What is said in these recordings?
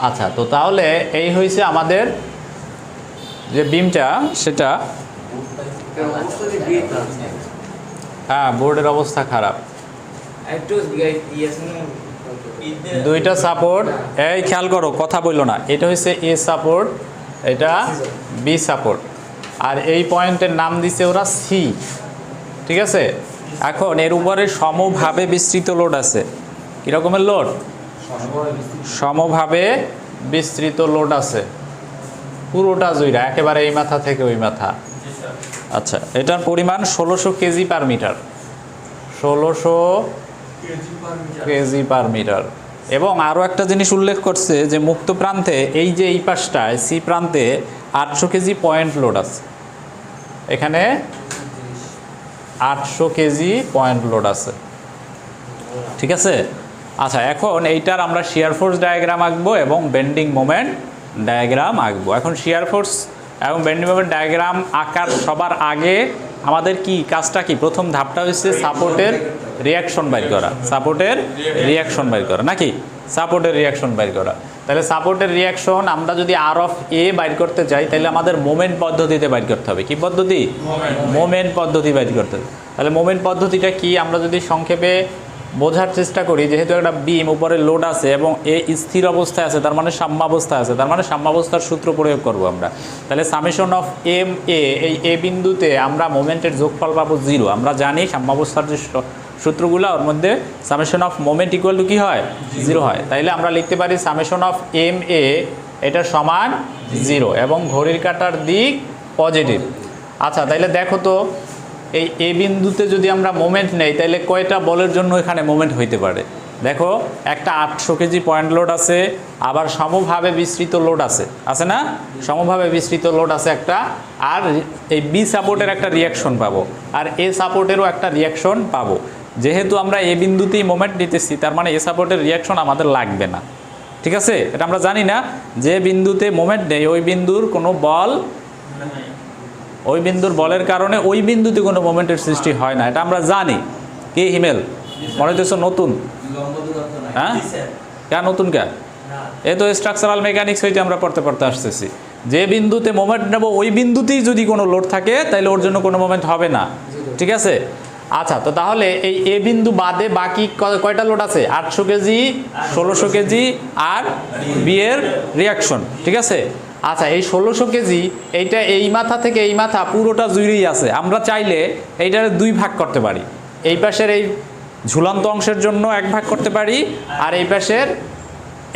আচ্ছা, তো তাহলে এই হয়েছে আমাদের যে বিমটা, সেটা হ্যাঁ বোর্ডের অবস্থা খারাপ। দুইটা সাপোর্ট, এই খেয়াল করো, কথা বললো না, এটা হচ্ছে এ সাপোর্ট, এটা বি সাপোর্ট, আর এই পয়েন্টের নাম দিছে ওরা সি। ঠিক আছে, এখন এর উপরে সমভাবে বিস্তৃত লোড আছে। কীরকমের লোড? সমভাবে বিস্তৃত লোড আছে পুরোটা জুইরা, একেবারে এই মাথা থেকে ওই মাথা। আচ্ছা, এটার পরিমাণ 1600 KG per metre, 1600 KG per metre. এবং আরও একটা জিনিস উল্লেখ করছে যে মুক্ত প্রান্তে, এই যে এই পাশটায় সি প্রান্তে 800 কেজি পয়েন্ট লোড আছে, এখানে 800 কেজি পয়েন্ট লোড আছে। ঠিক আছে, আচ্ছা, এখন এইটার আমরা শিয়ার ফোর্স ডায়াগ্রাম আঁকবো এবং বেন্ডিং মোমেন্ট ডায়াগ্রাম আঁকবো। এখন শিয়ার ফোর্স এবং বেন্ডিং মোমেন্ট ডায়াগ্রাম আঁকার সবার আগে আমাদের কি কাজটা কি? প্রথম ধাপটা হচ্ছে সাপোর্টের রিয়াকশন বাইর করা, সাপোর্টের রিয়াকশন বাইর করা, নাকি? সাপোর্টের রিয়াকশন বাইর করা। তাহলে সাপোর্টের রিয়াকশন আমরা যদি আর অফ এ বাইর করতে চাই, তাহলে আমাদের মোমেন্ট পদ্ধতিতে বাইর করতে হবে। কি পদ্ধতি? মোমেন্ট পদ্ধতি বাইর করতে হবে। তাহলে মোমেন্ট পদ্ধতিটা কি আমরা যদি সংক্ষেপে বোঝার চেষ্টা করি, যেহেতু একটা বিম উপরে লোড আছে এবং এ স্থির অবস্থায় আছে, তার মানে সাম্যাবস্থায় আছে, তার মানে সাম্যাবস্থার সূত্র প্রয়োগ করব আমরা। তাহলে সামেশন অফ এম এ, এই এ বিন্দুতে আমরা মোমেন্টের যোগফল পাবো 0। আমরা জানি সাম্যাবস্থার যে সূত্রগুলো, ওর মধ্যে summation of moment equal to কী হয়? 0 হয়। তাইলে আমরা লিখতে পারি সামেশন অফ এম এ এটা সমান 0 এবং ঘড়ির কাঁটার দিক পজিটিভ। আচ্ছা, তাইলে দেখো তো, এই এ বিন্দুতে যদি আমরা মোমেন্ট নেই, তাহলে কয়টা বলের জন্য এখানে মোমেন্ট হইতে পারে? দেখো, একটা 800 কেজি পয়েন্ট লোড আছে, আবার সমভাবে বিস্তৃত লোড আছে, আছে না? সমভাবে বিস্তৃত লোড আছে একটা, আর এই বি সাপোর্টের একটা রিয়াকশন পাবো, আর এ সাপোর্টেরও একটা রিয়াকশন পাবো। যেহেতু আমরা এ বিন্দুতেই মোমেন্ট নিতেছি, তার মানে এ সাপোর্টের রিয়াকশন আমাদের লাগবে না। ঠিক আছে, এটা আমরা জানি না, যে বিন্দুতে মোমেন্ট নেই ওই বিন্দুর কোনো বল, ওই বিন্দুর বলের কারণে ওই বিন্দুতে কোনো মোমেন্টের সৃষ্টি হয় না, এটা আমরা জানি। কি হিমেল, মনে হইতেছ নতুন? হ্যাঁ, কেন নতুন? কে? এ তো স্ট্রাকচারাল মেকানিক্স হইতে আমরা পড়তে আসতেছি। যে বিন্দুতে মোমেন্ট নেব ওই বিন্দুতেই যদি কোনো লোড থাকে, তাহলে ওর জন্য কোনো মোমেন্ট হবে না। ঠিক আছে, আচ্ছা, তো তাহলে এই এ বিন্দু বাদে বাকি কয়টা লোড আছে? 800 কেজি, 1600 কেজি আর বি এর রিয়াকশন। ঠিক আছে, আচ্ছা, এই 1600 কেজি এইটা এই মাথা থেকে এই মাথা পুরোটা জুড়েই আছে। আমরা চাইলে এইটার 2 ভাগ করতে পারি, এই পাশের এই ঝুলন্ত অংশের জন্য 1 ভাগ করতে পারি, আর এই পাশের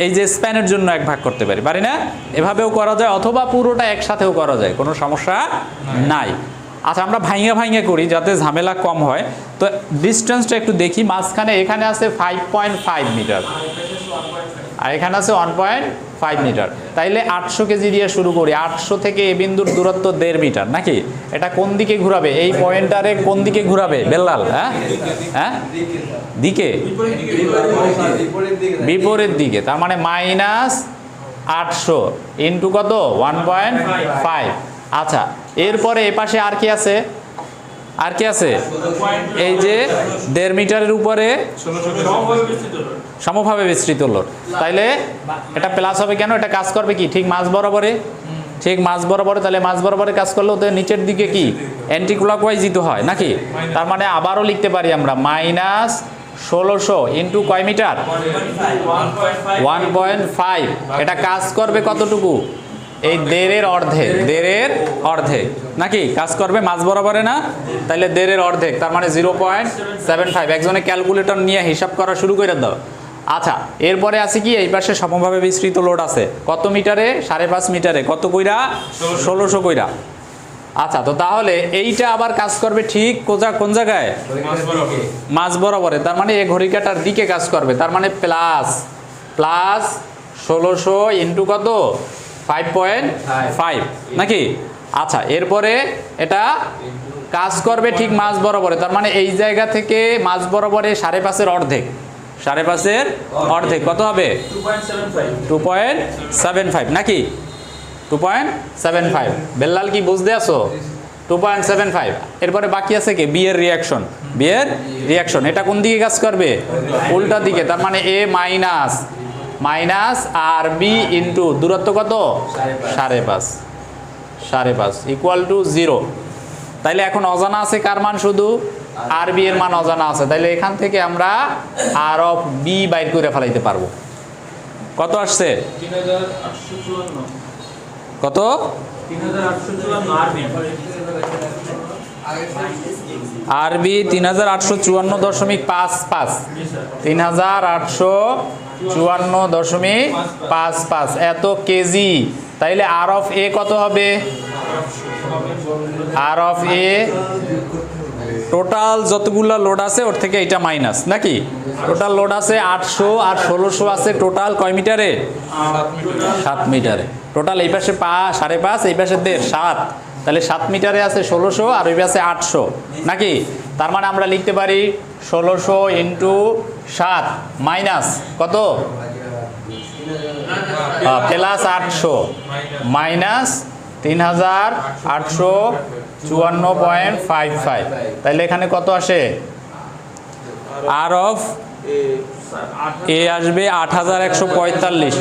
এই যে স্প্যানের জন্য 1 ভাগ করতে পারি, পারি না? এভাবেও করা যায়, অথবা পুরোটা একসাথেও করা যায়, কোনো সমস্যা নাই। আচ্ছা, আমরা ভাঙে করি যাতে ঝামেলা কম হয়। তো ডিস্টেন্সটা একটু দেখি, মাঝখানে এখানে আছে 5.5 মিটার আর এখানে আছে 1.5 মিটার। তাইলে 800 কেজি দিয়ে শুরু করি। 800 থেকে এ বিন্দুর দূরত্ব 1.5 মিটার, নাকি? এটা কোন দিকে ঘুরাবে? এই পয়েন্টারে কোন দিকে ঘুরাবে বেল্লাল? হ্যাঁ হ্যাঁ, দিকে, বিপরীত দিকে। তার মানে -800 ইন্টু কত? 1.5। আচ্ছা, এরপরে এ পাশে আর কি আছে? আর কি আছে? এই যে 1.5 মিটারের উপরে সমভাবে বিস্তৃত লোড। তাইলে এটা প্লাস হবে কেন? এটা কাজ করবে কি ঠিক মাঝ বরাবরে, ঠিক মাঝ বরাবরে। তাহলে মাঝ বরাবরে কাজ করলেও তো নিচের দিকে কি অ্যান্টি ক্লকওয়াইজ দিতে হয়, নাকি? তার মানে আবারও লিখতে পারি আমরা -1600 ইন্টু কয় মিটার? 1.5। এটা কাজ করবে কতটুকু? এই 1.5-এর অর্ধেক, 1.5-এর অর্ধেক, নাকি? কাজ করবে মাঝ বরাবরে না? তাহলে 1.5-এর অর্ধেক, তার মানে 0.75। একজনে ক্যালকুলেটর নিয়ে হিসাব করা শুরু করে দাও। আচ্ছা, এরপরে আছে কি? এই পাশে সমভাবে বিস্তৃত লোড আছে কত মিটারে? 5.5 মিটারে। কত কইরা? 1600 কইরা। আচ্ছা, তো তাহলে এইটা আবার কাজ করবে ঠিক কোন জায়গায়? মাঝ বরাবরে। তার মানে এই ঘড়ি কাঁটার দিকে কাজ করবে, তার মানে প্লাস 1600 ইন্টু কত? 5.5, নাকি? আচ্ছা, এরপরে এটা কাজ করবে ঠিক মাঝ বরাবরে, তার মানে এই জায়গা থেকে মাঝ বরাবরে 5.5-এর অর্ধেক, 5.5-এর অর্ধেক কত হবে? 2.75, নাকি? 2.75। বেল্লাল কি বুঝতে আসো? 2.75। এরপরে বাকি আছে কি? বি এর রিয়াকশন। বি এর রিয়াকশন এটা কোন দিকে কাজ করবে? উল্টা দিকে, তার মানে এ মাইনাস মাইনাস আর বি ইন্টু দূরত্ব কত 5.5 ইকুয়াল টু 0। তাইলে এখন অজানা আছে কার মান? শুধু আর বি এর মান অজানা আছে। তাইলে এখান থেকে আমরা আর অফ বি বাইর করে ফেলাইতে পারবো। কত আসছে? 3854 কত? 3854 আরবি 3854.55 3854.55 এত কেজি। তাইলে আর অফ এ কত হবে? আর অফ এ টোটাল যতগুলো লোড আছে ওর থেকে এটা মাইনাস, নাকি? টোটাল লোড আছে 800 আর 1600 আছে টোটাল কয় মিটারে? 7 মিটারে। টোটাল এই পাশে 5.5, এই পাশে 1.5 7, তাহলে 7 মিটারে আছে 1600 আর ওই পাশে 800, নাকি? তার মানে আমরা লিখতে পারি 1600 ইন্টু 7 মাইনাস কত? Plus 800 minus 3854.55। তাইলে এখানে কত আসে? আর অফ এ আসবে 8145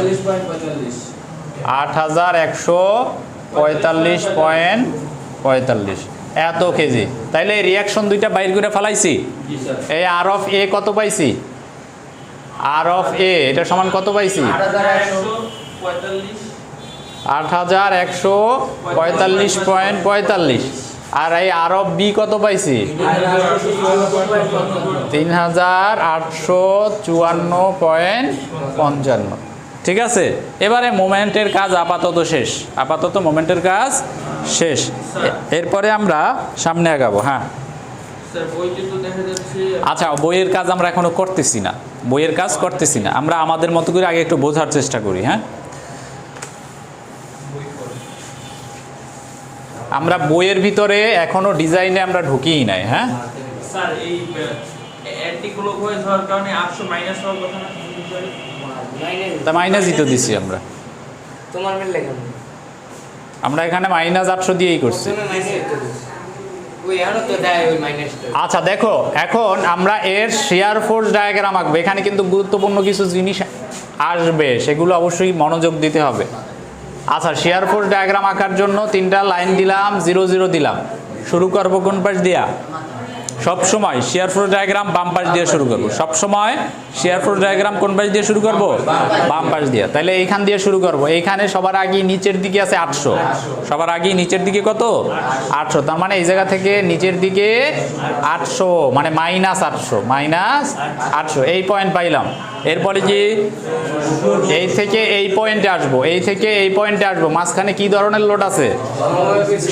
8145.45 এত কেজি। তাইলে রিয়াকশন দুইটা বাইর করে ফেলাইছি। এই আর অফ এ কত পাইছি? আর অফ এ এটা সমান কত পাইছি? 8145.45। আর এই আর অফ বি কত পাইছি? 3854.55। ঠিক আছে, এবারে মোমেন্টের কাজ আপাতত শেষ। আপাতত মোমেন্টের কাজ শেষ। এরপরে আমরা সামনে আগাবো। হ্যাঁ স্যার বইতে তো দেখা যাচ্ছে আচ্ছা, বইয়ের কাজ আমরা এখনো করতেছি না, বইয়ের কাজ করতেছি না। আমরা আমাদের মতো করে আগে একটু বোঝার চেষ্টা করি। হ্যাঁ, আমরা বইয়ের ভিতরে এখনো ডিজাইনে আমরা ঢুকিই নাই। হ্যাঁ স্যার এই অ্যান্টিগুলো হয়ে যাওয়ার কারণে 800 মাইনাস হওয়ার কথা না? তা মাইনাসই তো দিছি আমরা। তোমার মিল লেখেন আমরা এখানে মাইনাস 800 দিয়েই করছি। ওই এখনো তো দেয় ওই মাইনাসটা। আচ্ছা দেখো, এখন আমরা এর শেয়ার ফোর্স ডায়াগ্রাম আঁকবো। এখানে কিন্তু গুরুত্বপূর্ণ কিছু জিনিস আসবে, সেগুলো অবশ্যই মনোযোগ দিতে হবে। আচ্ছা, শেয়ার ফোর্স ডায়াগ্রাম আঁকার জন্য 3টা লাইন দিলাম, 0 0 দিলাম। শুরু করবো কোন পাশ দিয়া? সব সময় শেয়ার ফোর্স ডায়াগ্রাম বাম পাশ দিয়ে শুরু করব। সব সময় শেয়ার ফোর্স ডায়াগ্রাম কোন পাশ দিয়ে শুরু করব? বাম পাশ দিয়ে। তাহলে এইখান দিয়ে শুরু করব। এইখানে সবার আগে নিচের দিকে আছে 800, সবার আগে নিচের দিকে কত? 800। তার মানে এই জায়গা থেকে নিচের দিকে 800, মানে মাইনাস 800 এই পয়েন্ট পাইলাম। এরপরে কি এই থেকে এই পয়েন্টে আসবো, এই থেকে এই পয়েন্টে আসবো। মাঝখানে কি ধরনের লোড আছে?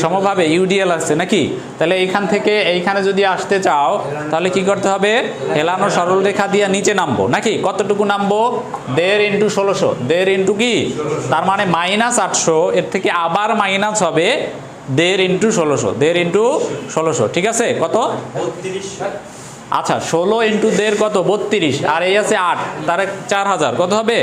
সমভাবে ইউডিএল আছে, নাকি? তাহলে এইখান থেকে এইখানে যদি আসতে চাও তাহলে কি করতে হবে? হেলানো সরল রেখা দিয়ে নিচে নামবো, নাকি? কতটুকু নামবো? 1.5 ইন্টু 1600, 1.5 ইন্টু কি? তার মানে মাইনাস 800, এর থেকে আবার মাইনাস হবে 1.5 ইন্টু 1600, 1.5 ইন্টু 1600। ঠিক আছে, কত? 32। আচ্ছা, 16 ইন্টু 1.5 কত? 32। আর এই আছে 8, তার 4000 কত হবে?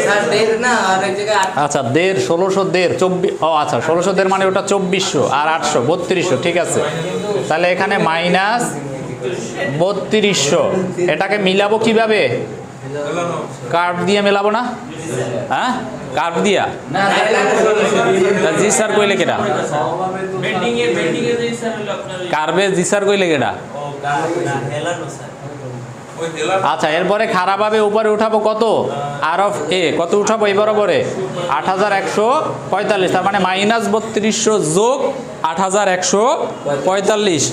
স্যার দেখ না আর এক জায়গায় আচ্ছা 1.5 1600 1.5 24। ও আচ্ছা, 1600 1.5 মানে ওটা 2400 আর 800 3200। ঠিক আছে, তাহলে এখানে মাইনাস 3200। এটাকে মিলাবো কিভাবে? কার্ভ দিয়ে মেলাবো না? হ্যাঁ, কার্ভ দিয়া। জি স্যার কইলে কেডা? বেন্ডিং এ যে স্যার হলো আপনার কার্ভে জি স্যার কইলে কেডা? হেলানো স্যার। আচ্ছা, এরপরে খারাপভাবে উপরে উঠাবো কত? আর অফ এ কত উঠাবো? এই বরাবরে 8145। তার মানে মাইনাস 3200 যোগ 8145।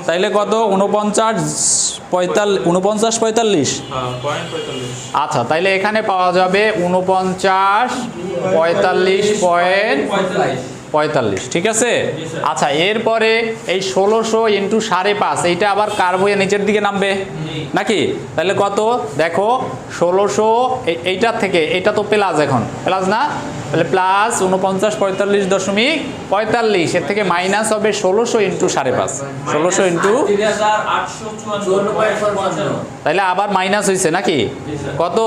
তাইলে কত? 49 45। আচ্ছা, তাইলে এখানে পাওয়া যাবে 49.45. ঠিক আছে। আচ্ছা, এরপরে এই 1600 ইন্টু 5.5 এইটা আবার কার্ভ হয়ে নিচের দিকে নামবে, নাকি? তাহলে কত? দেখো 1600 এইটার থেকে এটা তো প্লাস, এখন প্লাস না? তাহলে প্লাস 49.45. এর থেকে মাইনাস হবে 1600 ইন্টু 5.5, 1600 ইন্টু 3854.55। তাহলে আবার মাইনাস হয়েছে, নাকি? কত?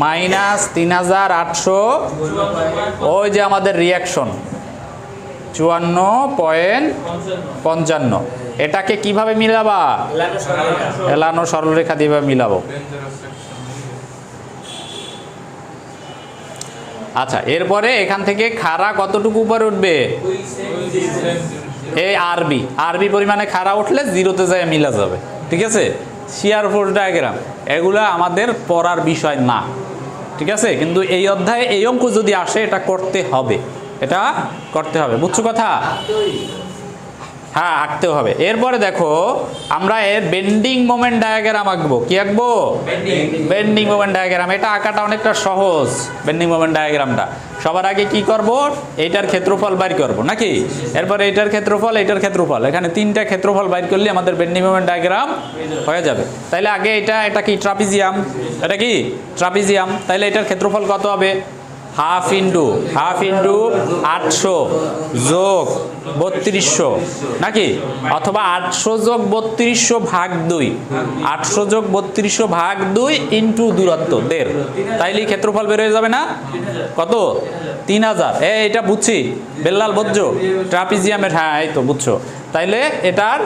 মাইনাস 3800। ওই যে আমাদের রিয়াকশন 54.55। এটাকে কিভাবে মিলাবা? এলানো সরলরেখা দিয়ে মিলাবো। আচ্ছা, এরপরে এখান থেকে খাড়া কতটুকু উপরে উঠবে? এই আরবি পরিমাণে খাড়া উঠলে জিরোতে যায় মিলা যাবে। ঠিক আছে, শিয়ার ফোর্স ডায়াগ্রাম এগুলা আমাদের পড়ার বিষয় না, ঠিক আছে, কিন্তু এই অধ্যায়ে এই অঙ্ক যদি আসে এটা করতে হবে, এটা করতে হবে, বুঝছো কথা? হ্যাঁ, আঁকতেও হবে। এরপরে দেখো আমরা এর বেন্ডিং মোমেন্ট ডায়াগ্রাম আঁকবো। কি আঁকবো? Bending moment diagram. এটা আঁকাটা অনেকটা সহজ। বেন্ডিং মোমেন্ট ডায়াগ্রামটা সবার আগে কি করব? এইটার ক্ষেত্রফল বাইর করব নাকি? এরপরে এইটার ক্ষেত্রফল, এইটার ক্ষেত্রফল, এখানে তিনটা ক্ষেত্রফল বাইর করলে আমাদের বেন্ডিং মোমেন্ট ডায়াগ্রাম হয়ে যাবে। তাইলে আগে এটা কি ট্রাপিজিয়াম, এটা কি ট্রাপিজিয়াম, তাইলে এটার ক্ষেত্রফল কত হবে? হাফ ইন্টু 800 যোগ 3200 নাকি, অথবা 800 যোগ 3200 ভাগ 2, 800 যোগ 3200 ভাগ 2 ইন্টু দূরত্ব 1.5, তাইলেই ক্ষেত্রফল বের হয়ে যাবে না? কত? 3000। এটা বুঝছি, বেল্লাল বুঝছো ট্রাপিজিয়ামের? হ্যাঁ, এই তো বুঝছো। তাইলে এটার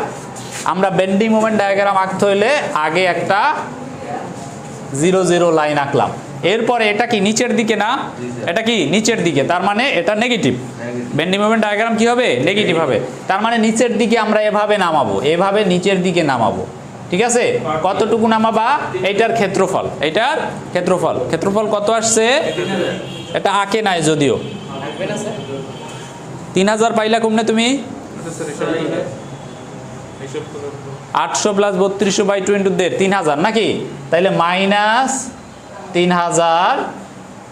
আমরা বেন্ডিং মোমেন্ট ডায়াগ্রাম আঁকতে হইলে আগে একটা 0 0 লাইন আঁকলাম। এরপরে এটা কি নিচের দিকে না? এটা কি নিচের দিকে, তার মানে এটা নেগেটিভ। বেন্ডিং মোমেন্ট ডায়াগ্রাম কি হবে? নেগেটিভ হবে। তার মানে নিচের দিকে আমরা এভাবে নামাবো, এভাবে নিচের দিকে নামাবো। ঠিক আছে, কতটুকু নামাবা? এইটার ক্ষেত্রফল, এইটার ক্ষেত্রফল কত আসছে? এটা আঁকে নাই যদিও। 3000 পাইলা কমনে তুমি? 800 প্লাস 3200 বাই 2 ইন্টু 3000 নাকি, তাইলে মাইনাস 3000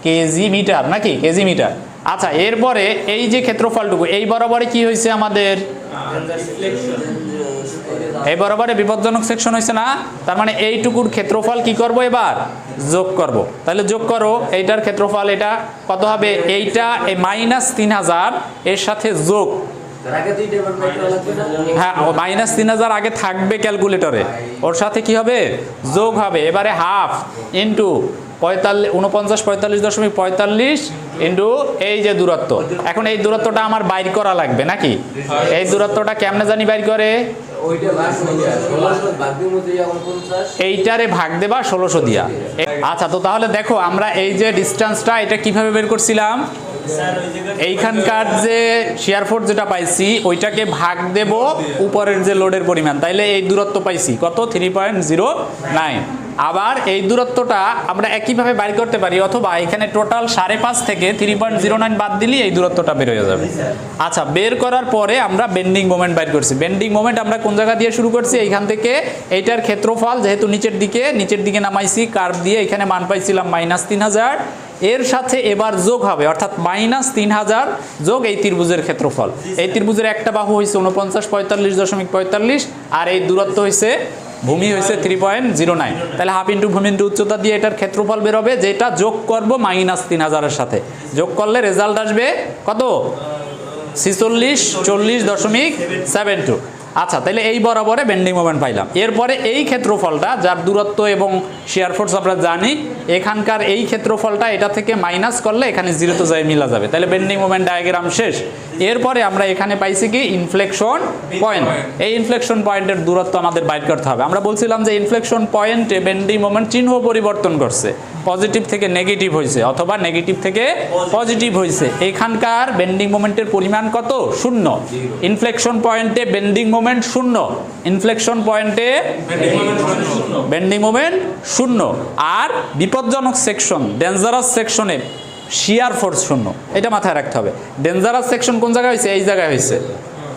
কেজি মিটার নাকি, কেজি মিটার। আচ্ছা, এরপরে এই যে ক্ষেত্রফলটুকু এই বরাবরে কি হয়েছে আমাদের? এই বরাবরে বিপজ্জনক সেকশন হয়েছে না? তার মানে এইটুকুর ক্ষেত্রফল কি করব? এবার যোগ করব। তাহলে যোগ করো, এইটার ক্ষেত্রফল এটা কত হবে? এইটা এই মাইনাস 3000 এর সাথে যোগ, হ্যাঁ মাইনাস 3000 আগে থাকবে ক্যালকুলেটরে, ওর সাথে কি হবে? যোগ হবে। এবারে হাফ ইন্টু 49.45 ইন্টু এই যে দূরত্ব। এখন এই দূরত্বটা আমার বাইর করা লাগবে নাকি? এই দূরত্বটা কেমনে জানি বাইর করে? এইটারে ভাগ দেবা 1600 দিয়া। আচ্ছা, তো তাহলে দেখো আমরা এই যে ডিস্টেন্সটা এটা কিভাবে বের করছিলাম? এইখানকার যে শিয়ার ফোর্স যেটা পাইছি ওইটাকে ভাগ দেব উপরের যে লোডের পরিমাণ, তাইলে এই দূরত্ব পাইছি কত? 3.09। আবার এই দূরত্বটা আমরা একইভাবে বাইর করতে পারি, অথবা এখানে টোটাল 5.5 থেকে 3.09 বাদ দিলে এই দূরত্বটা বের হয়ে যাবে। আচ্ছা, বের করার পরে আমরা বেন্ডিং মোমেন্ট বাইর করছি। বেন্ডিং মোমেন্ট আমরা কোন জায়গা দিয়ে শুরু করছি? এইখান থেকে। এইটার ক্ষেত্রফল যেহেতু নিচের দিকে নামাইছি কার্ভ দিয়ে, এখানে মান পাইছিলাম মাইনাস 3000, এর সাথে এবার যোগ হবে, অর্থাৎ মাইনাস 3000 যোগ এই ত্রিভুজের ক্ষেত্রফল। এই ত্রিভুজের একটা বাহু হয়েছে 49.45.45 আর এই দূরত্ব হয়েছে, ভূমি হয়েছে 3.09। তাহলে হাফ ইন্টু ভূমি ইন্টু উচ্চতা দিয়ে এটার ক্ষেত্রফল বের হবে, যেটা যোগ করব মাইনাস 3000 এর সাথে। যোগ করলে রেজাল্ট আসবে কত? 4640.72। আচ্ছা, তাহলে এই বরাবরে বেন্ডিং মোমেন্ট পাইলাম। এরপরে এই ক্ষেত্রফলটা যার দূরত্ব এবং শিয়ার ফোর্স আমরা জানি, এখানকার এই ক্ষেত্রফলটা এটা থেকে মাইনাস করলে এখানে জিরোতে যায় মিলা যাবে। তাহলে বেন্ডিং মোমেন্ট ডায়াগ্রাম শেষ। এরপরে আমরা এখানে পাইছি কি? Inflection point. এই ইনফ্লেকশন পয়েন্টের দূরত্ব আমাদের বাইর করতে হবে। আমরা বলছিলাম যে ইনফ্লেকশন পয়েন্টে বেন্ডিং মোমেন্ট চিহ্ন পরিবর্তন করছে, পজিটিভ থেকে নেগেটিভ হয়েছে অথবা নেগেটিভ থেকে পজিটিভ হয়েছে। এখানকার বেন্ডিং মোমেন্টের পরিমাণ কত? 0। ইনফ্লেকশন পয়েন্টে বেন্ডিং মোমেন্ট 0, ইনফ্লেকশন পয়েন্টে বেন্ডিং মোমেন্ট 0। আর বিপজ্জনক সেকশন, ডেঞ্জারাস সেকশনে শিয়ার ফোর্স 0, এটা মাথায় রাখতে হবে। ডেঞ্জারাস সেকশন কোন জায়গায় হয়েছে? এই জায়গায় হয়েছে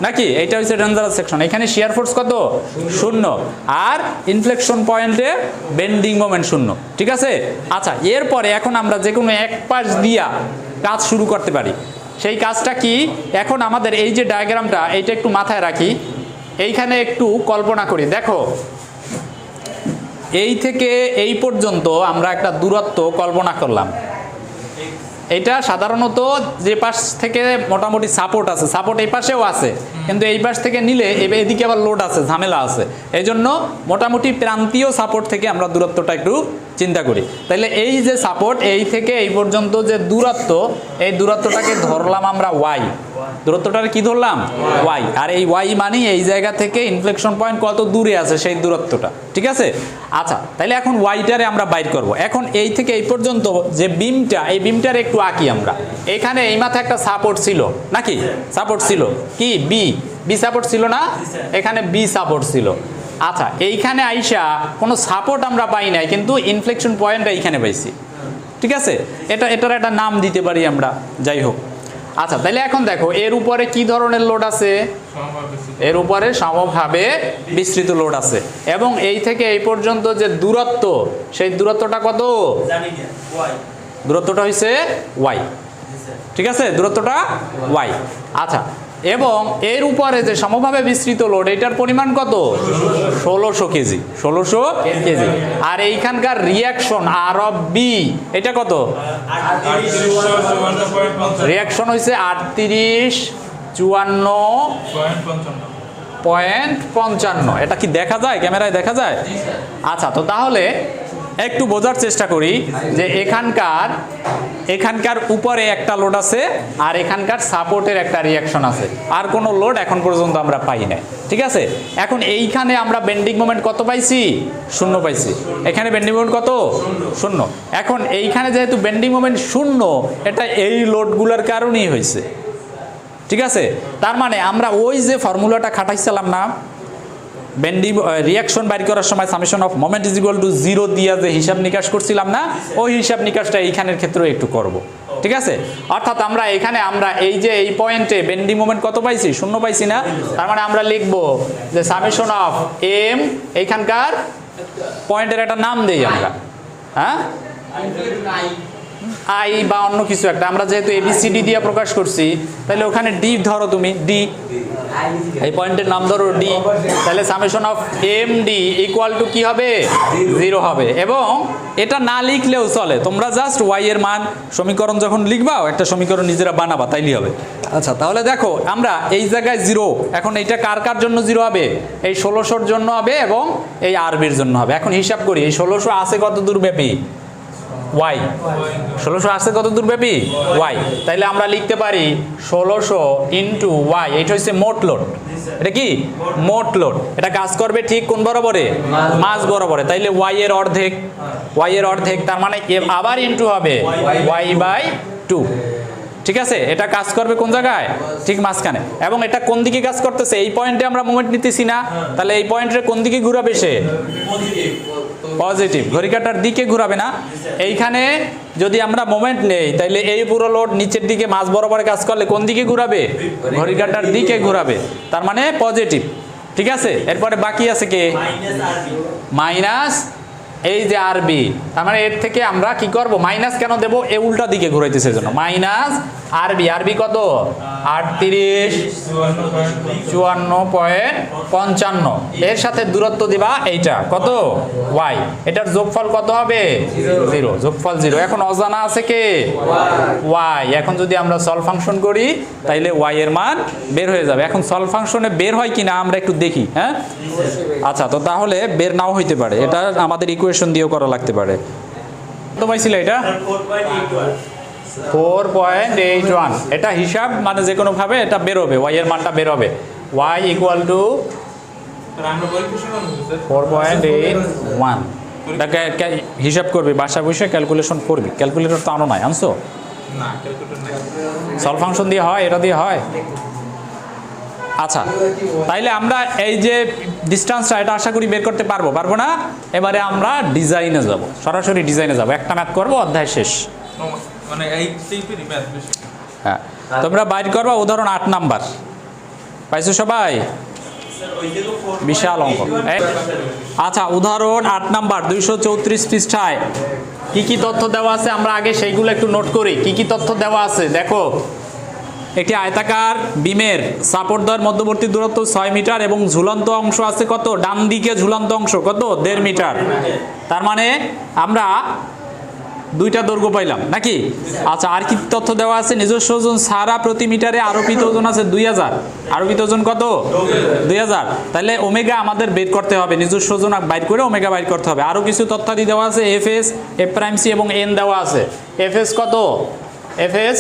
নাকি, এইটা হচ্ছে ডেঞ্জারাস সেকশন। এখানে শিয়ার ফোর্স কত? 0। আর ইনফ্লেকশন পয়েন্টে বেন্ডিং মোমেন্ট 0। ঠিক আছে। আচ্ছা, এরপরে এখন আমরা যে কোনো এক পাশ দিয়া কাজ শুরু করতে পারি। সেই কাজটা কি? এখন আমাদের এই যে ডায়াগ্রামটা এইটা একটু মাথায় রাখি, এইখানে একটু কল্পনা করি। দেখো, এই থেকে এই পর্যন্ত আমরা একটা দূরত্ব কল্পনা করলাম। এটা সাধারণত যে পাশ থেকে মোটামুটি সাপোর্ট আছে, সাপোর্ট এই পাশেও আছে, কিন্তু এই পাশ থেকে নিলে এদিকে আবার লোড আছে, ঝামেলা আছে। এই জন্য মোটামুটি প্রান্তীয় সাপোর্ট থেকে আমরা দূরত্বটা একটু চিন্তা করি। তাহলে এই যে সাপোর্ট, এই থেকে এই পর্যন্ত যে দূরত্ব, এই দূরত্বটাকে ধরলাম আমরা ওয়াই। দূরত্বটার কি ধরলাম ওয়াই, আর এই ওয়াই মানে এই জায়গা থেকে ইনফ্লেকশন পয়েন্ট কত দূরে আছে সেই দূরত্বটা, ঠিক আছে। আচ্ছা তাহলে এখন ওয়াইটারে আমরা বাইর করব। এখন এই থেকে এই পর্যন্ত যে বিমটা, এই বিমটার একটু আঁকি আমরা। এখানে এই মাথায় একটা সাপোর্ট ছিল নাকি, সাপোর্ট ছিল কি বি, বি সাপোর্ট ছিল না, এখানে বি সাপোর্ট ছিল। আচ্ছা এইখানে আইসা কোনো সাপোর্ট আমরা পাই নাই, কিন্তু ইনফ্লেকশন পয়েন্টটা এইখানে পাইছি, ঠিক আছে। এটার একটা নাম দিতে পারি আমরা, যাই হোক। আচ্ছা তাহলে এখন দেখো এর উপরে কি ধরনের লোড আছে, এর উপরে সমভাবে বিস্তৃত লোড আছে, এবং এই থেকে এই পর্যন্ত যে দূরত্ব, সেই দূরত্বটা কত, দূরত্বটা হইছে ওয়াই, ঠিক আছে, দূরত্বটা ওয়াই। আচ্ছা এবং এর উপরে যে সমভাবে বিস্তৃত লোড, এটার পরিমাণ কত, 1600 কেজি, 1600 কেজি। আর এইখানকার রিয়াকশন আর অফ বি, এটা কত, রিয়াকশন হয়েছে 3854.55। এটা কি দেখা যায়, ক্যামেরায় দেখা যায়? আচ্ছা তো তাহলে একটু বোঝার চেষ্টা করি যে এখানকার উপরে একটা লোড আছে, আর এখানকার সাপোর্টের একটা রিয়াকশন আছে, আর কোনো লোড এখন পর্যন্ত আমরা পাই নাই, ঠিক আছে। এখন এইখানে আমরা বেন্ডিং মোমেন্ট কত পাইছি, 0 পাইছি। এখানে বেন্ডিং মোমেন্ট কত, 0। এখন এইখানে যেহেতু বেন্ডিং মোমেন্ট 0, এটা এই লোডগুলোর কারণেই হয়েছে, ঠিক আছে। তার মানে আমরা ওই যে ফর্মুলাটা খাটাইছিলাম না, বেন্ডিং রিয়াকশন বাইর করার সময় summation of moment is equal to 0 দিয়া যে হিসাব নিকাশ করছিলাম না, ওই হিসাব নিকাশটা এইখানের ক্ষেত্রেও একটু করব, ঠিক আছে। অর্থাৎ আমরা এখানে এই যে এই পয়েন্টে বেন্ডিং মোমেন্ট কত পাইছি, 0 পাইছি না। তার মানে আমরা লিখব যে সামেশন অফ এম, এইখানকার পয়েন্টের একটা নাম দেই আমরা, হ্যাঁ, আই বা অন্য কিছু একটা। আমরা যেহেতু এবিসিডি দিয়ে প্রকাশ করছি, তাহলে ওখানে ডি ধরো, তুমি ডি, এই পয়েন্টের নাম ধরো ডি। তাহলে summation of M D equal to কি হবে, 0 হবে। এবং এটা না লিখলেও চলে, তোমরা জাস্ট ওয়াই এর মান সমীকরণ যখন লিখবাও, একটা সমীকরণ নিজেরা বানাবা, তাইলেই হবে। আচ্ছা তাহলে দেখো আমরা এই জায়গায় 0, এখন এইটা কার কার জন্য 0 হবে, এই 1600-র জন্য হবে এবং এই আরবির জন্য হবে। এখন হিসাব করি, এই 1600 আছে কত দূর ব্যাপী, ওয়াই, 1600 আছে কত দূর ব্যাপী, ওয়াই। তাইলে আমরা লিখতে পারি 1600 ইন্টু ওয়াই, এটা হচ্ছে মোট লোড। এটা কি মোট লোড, এটা কাজ করবে ঠিক কোন বরাবরে, মাঝ বরাবরে। তাইলে ওয়াই এর অর্ধেক, ওয়াই এর অর্ধেক, তার মানে আবার ইন্টু হবে ওয়াই বাই 2, ঠিক আছে। এটা কাজ করবে কোন জায়গায়, ঠিক মাঝখানে। এবং এটা কোন দিকে কাজ করতেছে, এই পয়েন্টে আমরা মোমেন্ট নিতেছি না, তাহলে এই পয়েন্টে কোন দিকে ঘুরাবে সে, পজিটিভ, ঘড়ি কাঁটার দিকে ঘুরাবে না। এইখানে যদি আমরা মোমেন্ট নেই, তাহলে এই পুরো লোড নিচের দিকে মাঝ বরাবর কাজ করলে কোন দিকে ঘুরাবে, ঘড়ি কাঁটার দিকে ঘুরাবে, তার মানে পজিটিভ, ঠিক আছে। এরপরে বাকি আছে কে, মাইনাস এই যে আরবি, তার মানে এর থেকে আমরা কি করব, মাইনাস কেন দেব, এ উল্টা দিকে ঘুরাইতেছে জন্য, মাইনাস আরবি, আরবি কত 3854.55, এর সাথে দূরত্ব দিবা এইটা কত ওয়াই, এটার যোগফল কত হবে 0, যোগফল 0। এখন অজানা আছে কে, ওয়াই। এখন যদি আমরা সলভ ফাংশন করি, তাইলে ওয়াই এর মান বের হয়ে যাবে। এখন সলভ ফাংশনে বের হয় কিনা আমরা একটু দেখি, হ্যাঁ। আচ্ছা তো তাহলে বের নাও হইতে পারে, এটা আমাদের ইকুয়েশন দিয়েও করা লাগতে পারে। কত পাইছিল এটা, 4.81। এটা হিসাব মানে যে কোনো ভাবে এটা বেরোবে, ওয়াই এর মানটা বেরোবে, ওয়াই ইকুয়াল টু 4.81। এটাকে হিসাব করবি, বাসা বসে ক্যালকুলেশন করবি, ক্যালকুলেটর তো আনো নাই, আনছো না, সলভ ফাংশন দিয়ে হয়, এটা দিয়ে হয়। আচ্ছা তাইলে আমরা এই যে ডিস্টেন্সটা, এটা আশা করি বের করতে পারবো, পারবো না। এবারে আমরা ডিজাইনে যাব, সরাসরি ডিজাইনে যাব, একটা ম্যাথ করবো, অধ্যায় শেষ। মানে এই টাইপেরই ম্যাথ বেশি। হ্যাঁ তোমরা বাইর করবা উদাহরণ 8 নাম্বার, পাইছো সবাই, বিশাল অঙ্ক। আচ্ছা উদাহরণ 8 নাম্বার 234 পৃষ্ঠায় কি কি তথ্য দেওয়া আছে আমরা আগে সেইগুলো একটু নোট করি। কি কি তথ্য দেওয়া আছে দেখো, একটি আয়তাকার বিমের সাপোর্ট দ্বয়ের মধ্যবর্তী দূরত্ব 6 মিটার এবং ঝুলন্ত অংশ আছে কত, ডান দিকে ঝুলন্ত অংশ কত 1.5 মিটার। তার মানে আমরা দুইটা দৈর্ঘ্য পাইলাম নাকি। আচ্ছা আর কি তথ্য দেওয়া আছে, নিজস্ব ওজন ছাড়া প্রতি মিটারে আরোপিত ওজন আছে 2000, আরোপিত ওজন কত 2000। তাহলে ওমেগা আমাদের বের করতে হবে, নিজস্ব ওজন বাইর করে ওমেগা বাইর করতে হবে। আরও কিছু তথ্যাদি দেওয়া আছে, এফএস, এফ প্রাইম সি এবং এন দেওয়া আছে। এফএস কত এফএস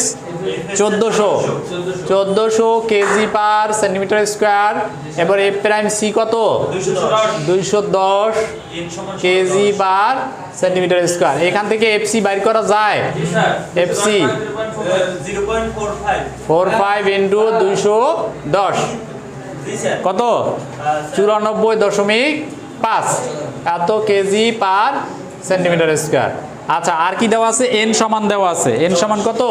1400 কেজি পার সেন্টিমিটার স্কোয়ার। এবার এফ প্রাইম সি কত? 210 কেজি পার সেন্টিমিটার স্কোয়ার। এখান থেকে এফসি বাইর করা যায়। এফসি 0.45 ইন্টু 210 কত? 94.5 এত কেজি পার সেন্টিমিটার স্কোয়ার। আচ্ছা, আর কি দেওয়া আছে? এন সমান দেওয়া আছে। এন সমান কত?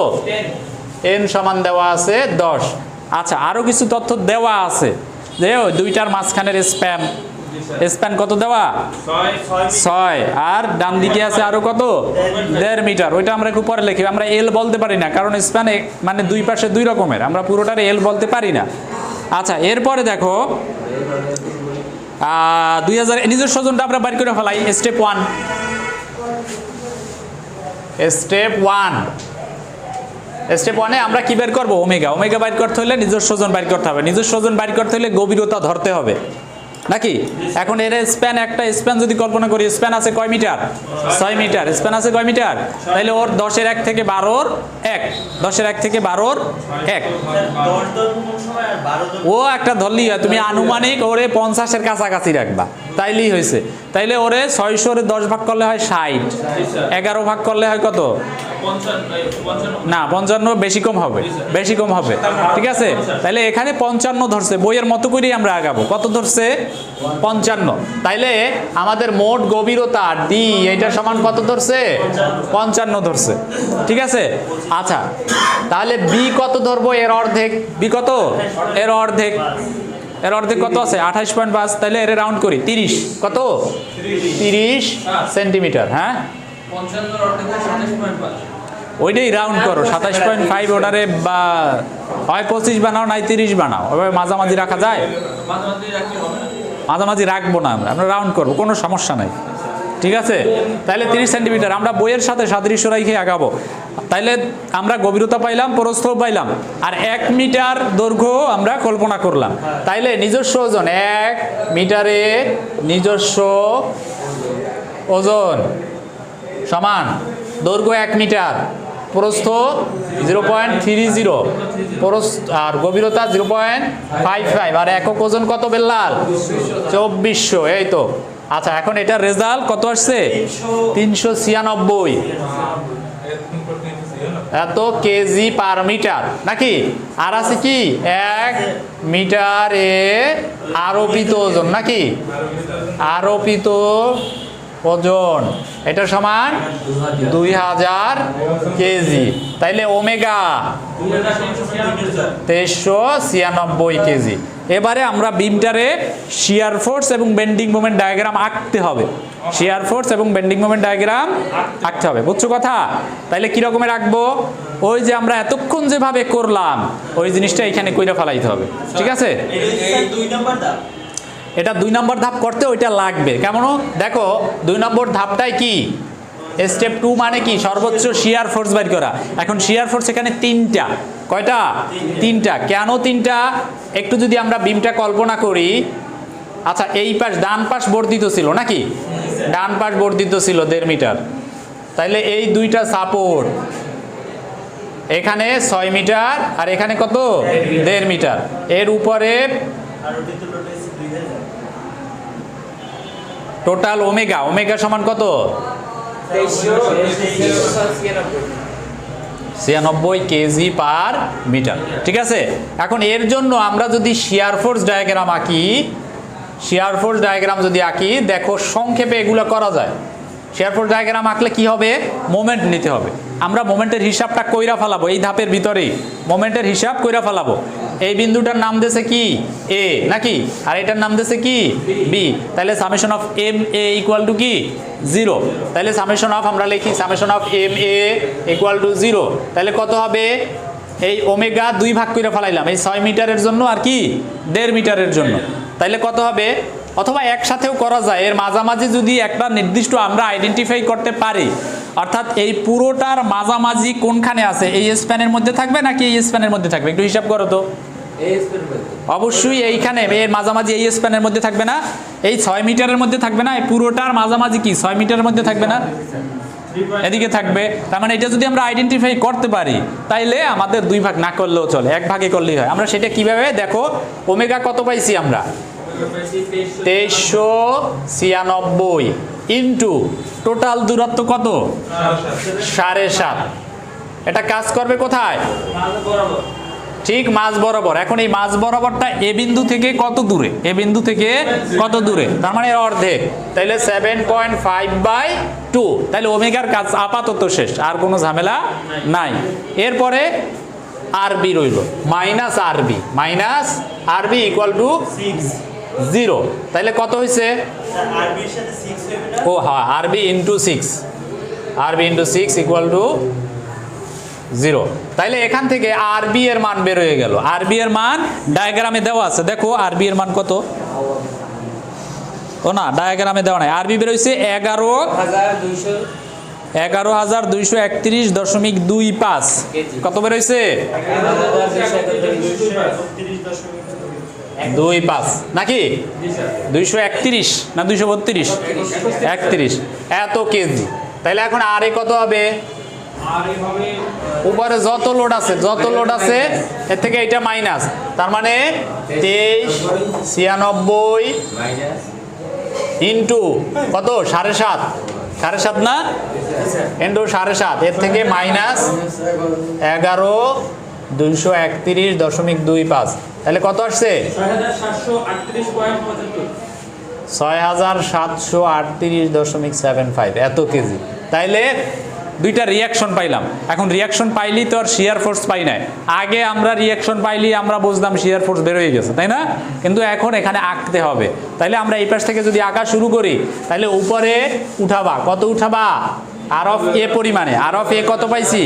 এন সমান দেওয়া আছে 10। আচ্ছা, আরও কিছু তথ্য দেওয়া আছে যে ওই দুইটার মাঝখানের স্প্যান, স্প্যান কত দেওয়া? 6। আর ডান দিকে আছে আরো কত? 1.5 মিটার। ওইটা আমরা একটু পরে লিখি, আমরা এল বলতে পারি না, কারণ স্প্যান মানে দুই পাশে দুই রকমের, আমরা পুরোটার এল বলতে পারি না। আচ্ছা, এরপরে দেখো 2000 নিজস্ব ওজনটা আমরা বাইর করে ফেলাই। স্টেপ 1, স্টেপ 1 এ আমরা কি বের করবো? ওমেগা। ওমেগা বাইর করতে হলে নিজস্ব ওজন বাইর করতে হবে। নিজস্ব ওজন বাইর করতে হলে গভীরতা ধরতে হবে নাকি? এখন এর স্প্যান, একটা স্প্যান যদি কল্পনা করি, স্প্যান আছে কয় মিটার? 6 মিটার। স্প্যান আছে কয় মিটার? তাহলে ওর 10-এর 1 থেকে 12-র 1, 10-এর 1 থেকে 12-র 1, ও একটা ধরলি হয়। তুমি আনুমানিক ওরে 50-এর কাছাকাছি রাখবা, তাইলেই হয়েছে। তাইলে ওরে 600-রে 10 ভাগ করলে হয় 60, 11 ভাগ করলে হয় কত? না, 55 বেশি কম হবে, বেশি কম হবে। ঠিক আছে, তাইলে এখানে 55 ধরছে, বইয়ের মতো করেই আমরা আগাবো। কত ধরছে? 55। তাইলে আমাদের মোট গভীরতা ডি এটা সমান কত ধরছে? 55 ধরছে। ঠিক আছে। আচ্ছা, তাহলে বি কত ধরবো? এর অর্ধেক। বি কত? এর অর্ধেক। এর অর্ধেক কত আছে? 28.5। তাহলে এর রাউন্ড করি 30। কত? 30 সেন্টিমিটার। হ্যাঁ, 55 অর্ধেক 27.5। ওইটাই রাউন্ড করো। 27.5 ওটারে বা হয় 25 বানাও, নাই 30 বানাও। ওইভাবে মাঝামাঝি রাখা যায়? মাঝামাঝি রাখবো না, আমরা রাউন্ড করবো, কোনো সমস্যা নাই। ঠিক আছে, তাহলে 30 সেন্টিমিটার আমরা বইয়ের সাথে সাদৃশ্য রেখে আগাবো। তাইলে আমরা গভীরতা পাইলাম, প্রস্থ পাইলাম, আর 1 মিটার দৈর্ঘ্য আমরা কল্পনা করলাম। তাইলে নিজস্ব ওজন 1 মিটারে নিজস্ব ওজন সমান দৈর্ঘ্য 1 মিটার, প্রস্থ 0.30, আর গভীরতা 0.55, আর একক ওজন কত বেল্লাল? 2400। এই তো। আচ্ছা, এখন এটার রেজাল্ট কত আসছে? 396 এত কেজি পার মিটার নাকি? আর আছে কি 1 মিটারে আরোপিত ওজন নাকি? আরোপিত ওজন এটা সমান 2000 কেজি। তাইলে ওমেগা 2396 কেজি। এবারে আমরা বিমটারে শিয়ার ফোর্স এবং বেন্ডিং মোমেন্ট ডায়াগ্রাম আঁকতে হবে। শিয়ার ফোর্স এবং বেন্ডিং মোমেন্ট ডায়াগ্রাম আঁকতে হবে, বুঝছো কথা? তাইলে কি রকমের আঁকবো? ওই যে আমরা এতক্ষণ যেভাবে করলাম ওই জিনিসটা এখানে কইরা ফেলাইতে হবে। ঠিক আছে, এটা 2 নম্বর ধাপ করতে ওইটা লাগবে। কেমন দেখো, 2 নম্বর ধাপটাই কি? স্টেপ 2 মানে কি? সর্বোচ্চ শিয়ার ফোর্স বাইর করা। এখন শিয়ার ফোর্স এখানে 3টা। কয়টা? 3টা। কেন 3টা? একটু যদি আমরা বিমটা কল্পনা করি। আচ্ছা, এই পাশ ডান পাশ বর্ধিত ছিল নাকি? ডান পাশ বর্ধিত ছিল 1.5 মিটার। তাইলে এই দুইটা সাপোর্ট, এখানে 6 মিটার আর এখানে কত? 1.5 মিটার। এর উপরে টোটাল ওমেগা, ওমেগা সমান কত? 96 কেজি পার মিটার। ঠিক আছে, এখন এর জন্য আমরা যদি শিয়ার ফোর্স ডায়াগ্রাম আঁকি, শিয়ার ফোর্স ডায়াগ্রাম যদি আঁকি, দেখো সংক্ষেপে এগুলো করা যায়। শিয়ার ফোর্স ডায়াগ্রাম আঁকলে কি হবে? মোমেন্ট নিতে হবে। আমরা মোমেন্টের হিসাবটা কইরা ফেলাবো এই ধাপের ভিতরেই, মোমেন্টের হিসাব কইরা ফেলাবো। এই বিন্দুটার নাম দিয়েছে কি? এ নাকি? আর এটার নাম দিয়েছে কি? বি। তাহলে summation of M A equal to কি? 0। তাহলে সামেশন অফ আমরা লিখি summation of M A equal to 0। তাহলে কত হবে? এই ওমেগা 2 ভাগ করে ফেলাইলাম, এই 6 মিটারের জন্য আর কি 1.5 মিটারের জন্য। তাহলে কত হবে? অথবা একসাথেও করা যায়, এর মাঝামাঝি যদি একটা নির্দিষ্ট আমরা আইডেন্টিফাই করতে পারি, অর্থাৎ এই পুরোটার মাঝামাঝি কোনখানে আছে, এই স্প্যানের মধ্যে থাকবে নাকি এই স্প্যানের মধ্যে থাকবে? একটু হিসাব করো তো। অবশ্যই এইখানে এর মাঝামাঝি এই স্প্যানের মধ্যে থাকবে না, এই 6 মিটারের মধ্যে থাকবে না, এই পুরোটার মাঝামাঝি কি 6 মিটারের মধ্যে থাকবে না? এদিকে থাকবে। তার মানে এটা যদি আমরা আইডেন্টিফাই করতে পারি তাইলে আমাদের 2 ভাগ না করলেও চলে, 1 ভাগে করলেই হয়। আমরা সেটা কিভাবে দেখো, ওমেগা কত পাইছি আমরা 2396 ইনটু টোটাল দূরত্ব কত 7.5। এটা কাজ করবে কোথায়? ঠিক মাঝ বরাবর। এখন এই মাঝ বরাবরটা এ বিন্দু থেকে কত দূরে? এ বিন্দু থেকে কত দূরে? তার মানে এর অর্ধেক, তাইলে 7.5/2। তাইলে ওমেগার কাজ আপাতত শেষ, আর কোনো ঝামেলা নাই। এরপরে আরবি রইল মাইনাস আরবি ইকুয়াল টু 0। তাইলে কত হয়েছে? ও হ্যাঁ, আরবি ইন্টু 6 ইকুয়াল টু 0। তাইলে এখান থেকে আরবি এর মান বের হয়ে গেল। আরবি এর মান ডায়াগ্রামে দেওয়া আছে, দেখো আরবি এর মান কত। ও না, ডায়াগ্রামে দেওয়া নাই। আরবি বের হইছে 11,231.25। কত বের হইছে? 25 নাকি 231 না 232? 31 এত কেজি। তাইলে এখন আর এ কত হবে? উপরে যত লোড আছে এর থেকে এটা মাইনাস, তার মানে 2396 ইন্টু কত 7.5 না ইন্টু 7.5, এর থেকে মাইনাস 11,231.25। তাহলে কত আসছে? 6738.75 এত কেজি। তাইলে দুইটা রিয়াকশন পাইলাম। এখন রিয়াকশন পাইলি তো আর শিয়ার ফোর্স পাই নাই। আগে আমরা রিয়াকশন পাইলি আমরা বুঝলাম শিয়ার ফোর্স বের হয়ে গেছে, তাই না? কিন্তু এখন এখানে আঁকতে হবে। তাইলে আমরা এই পাশ থেকে যদি আঁকা শুরু করি, তাহলে উপরে উঠাবা, কত উঠাবা? আর অফ এ পরিমাণে। আর অফ এ কত পাইছি?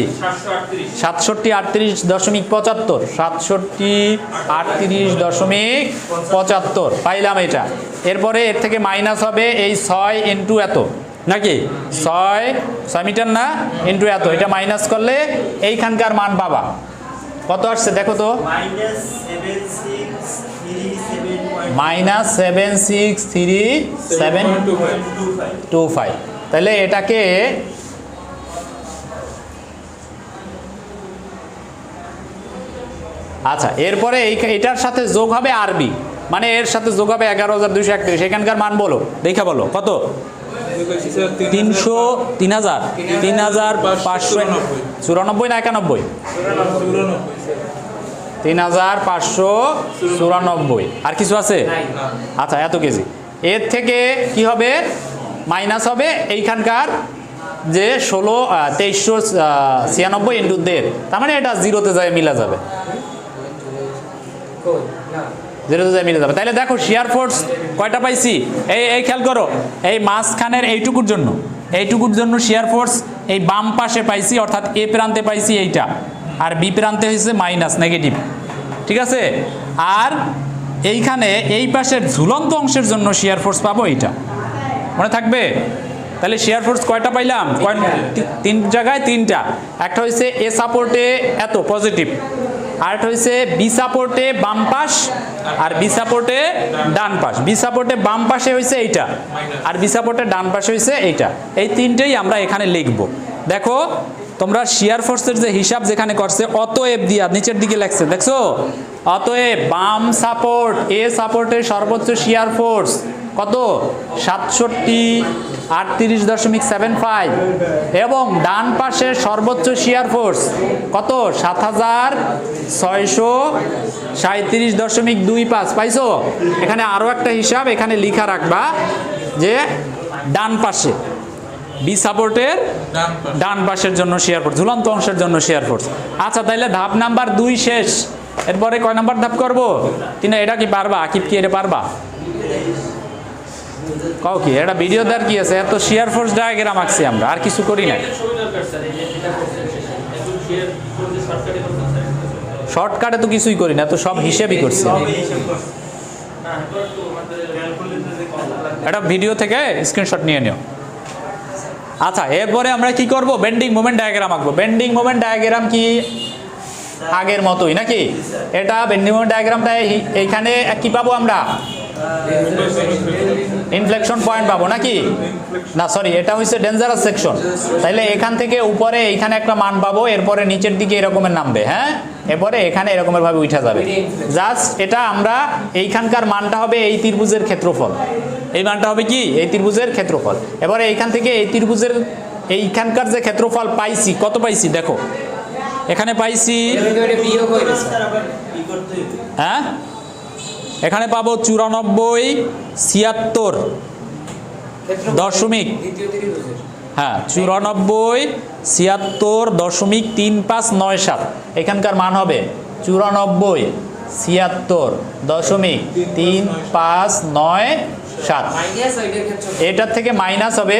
6738.75। 6738.75 পাইলাম এটা। এরপরে এর থেকে মাইনাস হবে এই 6 ইন্টু এত, নাকি 6 মিটার না ইন্টু এত। এটা মাইনাস করলে এইখানকার মান পাবা। কত আসছে দেখো তো? -763.725। তাহলে এটাকে আচ্ছা, এরপরে এটার সাথে যোগ হবে আরবি, মানে এর সাথে যোগ হবে 11,231। এখানকার মান বলো, দেখা বলো কত? 3,594 না 91? 3,594। আর কিছু আছে? আচ্ছা, এত কেজি। এর থেকে কি হবে? মাইনাস হবে এইখানকার যে 2396 ইন্টু 1.5, তার মানে এটা জিরোতে যায় মিলা যাবে, মিলে যাবে। তাহলে দেখো শিয়ার ফোর্স কয়টা পাইছি? এই খেয়াল করো, এই মাঝখানের এইটুকুর জন্য শিয়ার ফোর্স এই বাম পাশে পাইছি, অর্থাৎ এ প্রান্তে পাইছি এইটা, আর বি প্রান্তে হয়েছে মাইনাস নেগেটিভ, ঠিক আছে? আর এইখানে এই পাশের ঝুলন্ত অংশের জন্য শিয়ার ফোর্স পাবো এইটা, মনে থাকবে? তাহলে শিয়ার ফোর্স কয়টা পাইলাম? তিন জায়গায় তিনটা। একটা হয়েছে এ সাপোর্টে এত পজিটিভ, আরেকটা হয়েছে বি সাপোর্টে বাম পাশ, আর বি সাপোর্টে ডান পাশ। বি সাপোর্টে বাম পাশে হয়েছে এইটা, আর বি সাপোর্টে ডান পাশে হয়েছে এইটা। এই তিনটেই আমরা এখানে লিখব। দেখো তোমরা শিয়ার ফোর্সের যে হিসাব যেখানে করছে, অতএব দিয়া নিচের দিকে লেখছে, দেখছো? অতএব বাম সাপোর্ট এ সাপোর্টের সর্বোচ্চ শিয়ার ফোর্স কত? 6738.75। এবং ডান পাশের সর্বোচ্চ শিয়ার ফোর্স কত? 7637.25 পাইছো? এখানে আরো একটা হিসাব এখানে লিখা রাখবা যে ডান পাশে বি সাপোর্টের ডান পাশের জন্য শিয়ার ফোর্স, ঝুলন্ত অংশের জন্য শিয়ার ফোর্স। আচ্ছা, তাহলে ধাপ নাম্বার 2 শেষ। এরপরে কয় নাম্বার ধাপ করব? 3। এটা কি পারবা? আকিব কি এটা পারবা? কাও কি এটা ভিডিও দেওয়ার কি আছে? এত শিয়ার ফোর্স ডায়াগ্রাম আঁকছি আমরা, আর কিছু করি না। শর্টকাটে তো কিছুই করি না, তো সব হিসেবই করছি। এটা ভিডিও থেকে স্ক্রিনশট নিয়ে নিও। আচ্ছা, এরপরে আমরা কি করব? বেন্ডিং মোমেন্ট ডায়াগ্রাম আঁকবো। বেন্ডিং মোমেন্ট ডায়াগ্রাম কি আগের মতোই নাকি? এটা বেন্ডিং মোমেন্ট ডায়াগ্রামটা এইখানে কি পাবো আমরা? ইনফ্লেকশন পয়েন্ট পাবো নাকি? না সরি, এটা হচ্ছে ডেঞ্জারাস সেকশন। তাইলে এখান থেকে উপরে এইখানে একটা মান পাবো, এরপরে নিচের দিকে এরকমের নামবে, হ্যাঁ, এরপরে এখানে এরকমের ভাবে উঠা যাবে। জাস্ট এটা আমরা এইখানকার মানটা হবে এই ত্রিভুজের ক্ষেত্রফল, এই মানটা হবে কি এই ত্রিভুজের ক্ষেত্রফল। এবারে এইখান থেকে এই ত্রিভুজের এইখানকার যে ক্ষেত্রফল পাইছি, কত পাইছি দেখো, এখানে পাইছি, বিয়োগ হয়ে গেছে। হ্যাঁ এখানে পাবো 94, 76 দশমিক, দ্বিতীয় ত্রিভুজের হ্যাঁ 94, 76 দশমিক 3597। এখানকার মান হবে 94, 76 দশমিক 3597। মাইনাস ওইটার ক্ষেত্রে এটার থেকে মাইনাস হবে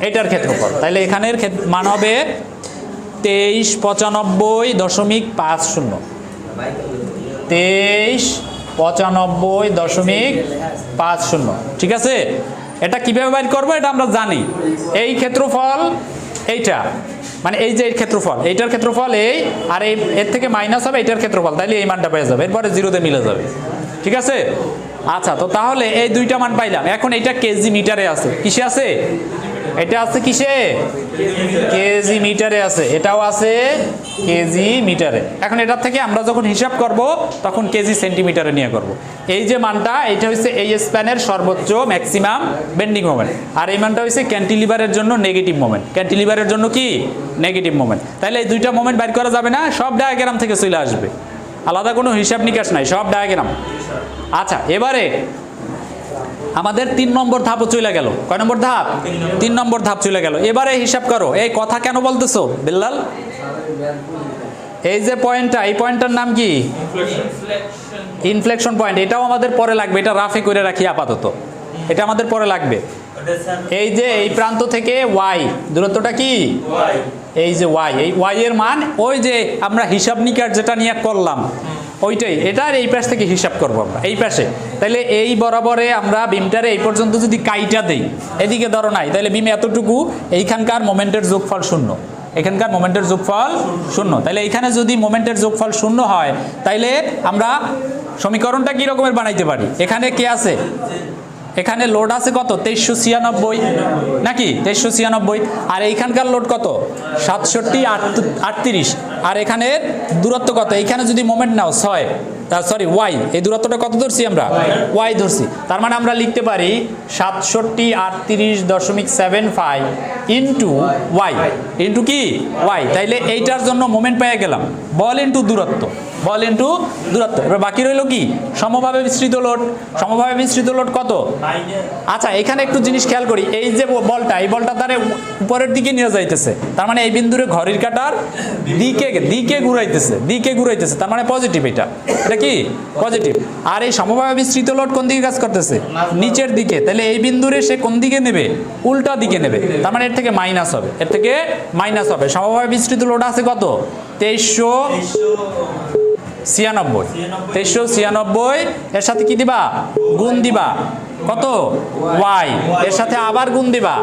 এটার ক্ষেত্রফল। তাহলে এখানের মান হবে 2395 দশমিক 50, 2395 দশমিক 50। ঠিক আছে, এটা কিভাবে বাইর করবো এটা আমরা জানি। এই ক্ষেত্রফল এইটা, মানে এই যে এর ক্ষেত্রফল, এইটার ক্ষেত্রফল এই, আর এই এর থেকে মাইনাস হবে এটার ক্ষেত্রফল, তাইলে এই মানটা পেয়ে যাবে, এরপরে জিরোতে মিলে যাবে। ঠিক আছে, আচ্ছা, তো তাহলে এই দুইটা মান পাইলাম। এখন এটা কেজি মিটারে আছে, কিসে আছে? এটা আছে কিসে? কেজি মিটারে আছে, এটাও আছে কেজি মিটারে। এখন এটার থেকে আমরা যখন হিসাব করব তখন কেজি সেন্টিমিটারে নিয়ে করব। এই যে মানটা, এটা হচ্ছে এই স্প্যানের সর্বোচ্চ ম্যাক্সিমাম বেন্ডিং মোমেন্ট, আর এই মানটা হচ্ছে ক্যান্টিলিভারের জন্য নেগেটিভ মোমেন্ট। ক্যান্টিলিভারের জন্য কি নেগেটিভ মোমেন্ট। তাহলে এই দুইটা মোমেন্ট বাইর করা যাবে না, সব ডায়াগ্রাম থেকে চলে আসবে, আলাদা কোনো হিসাব নিকাশ নাই, সব ডায়াগ্রাম। আচ্ছা, এবারে আমাদের 3 নম্বর ধাপও চলে গেল। কয় নম্বর ধাপ? 3 নম্বর ধাপ চলে গেল। এবারে হিসাব করো, এই কথা কেন বলতেছো বিল্লাল? এই যে পয়েন্টটা, এই পয়েন্টটার নাম কি? Inflection point. এটাও আমাদের পরে লাগবে, এটা রাফে করে রাখি আপাতত, এটা আমাদের পরে লাগবে। এই যে এই প্রান্ত থেকে ওয়াই দূরত্বটা কি? এই যে ওয়াই, এই ওয়াই এর মান ওই যে আমরা হিসাব নিকাশ যেটা নিয়ে করলাম ওইটাই, এটার এই পাশ থেকে হিসাব করবো আমরা এই পাশে। তাহলে এই বরাবরে আমরা বিমটারে এই পর্যন্ত যদি কাইটা দেই, এদিকে ধরো নাই, তাহলে বিম এতটুকু, এইখানকার মোমেন্টের যোগফল 0, এখানকার মোমেন্টের যোগফল 0। তাহলে এইখানে যদি মোমেন্টের যোগফল 0 হয়, তাইলে আমরা সমীকরণটা কি রকমের বানাইতে পারি? এখানে কে আছে? এখানে লোড আছে কত? 2396 নাকি? 2396। আর এইখানকার লোড কত? 6738। আর এখানে দূরত্ব কত? এইখানে যদি মোমেন্ট নাও 6, সরি ওয়াই, এই দূরত্বটা কত ধরছি আমরা? ওয়াই ধরছি। তার মানে আমরা লিখতে পারি 6738.75 ইন্টু ওয়াই, ইন্টু কি ওয়াই। তাইলে এইটার জন্য মোমেন্ট পেয়ে গেলাম, বল ইন্টু দূরত্ব, বল ইন্টু দূরত্ব। এবার বাকি রইল কি? সমভাবে বিস্তৃত লোড। সমভাবে বিস্তৃত লোড কত? আচ্ছা, এখানে একটু জিনিস খেয়াল করি, এই যে বলটা, এই বলটা তারে উপরের দিকে নিয়ে যাইতেছে, তার মানে এই বিন্দুরে ঘড়ির কাঁটার দিকে ঘুরাইতেছে, দিকে ঘুরাইতেছে, তার মানে পজিটিভ। এটা কি পজিটিভ। আর এই সমভাবে বিস্তৃত লোড কোন দিকে কাজ করতেছে? নিচের দিকে। তাহলে এই বিন্দুরে সে কোন দিকে নেবে? উল্টা দিকে নেবে, তার মানে এর থেকে মাইনাস হবে, এর থেকে মাইনাস হবে। সমভাবে বিস্তৃত লোড আছে কত? 2396। এর সাথে কি দিবা? গুণ দিবা। কত? ওয়াই। এর সাথে আবার গুণ দিবা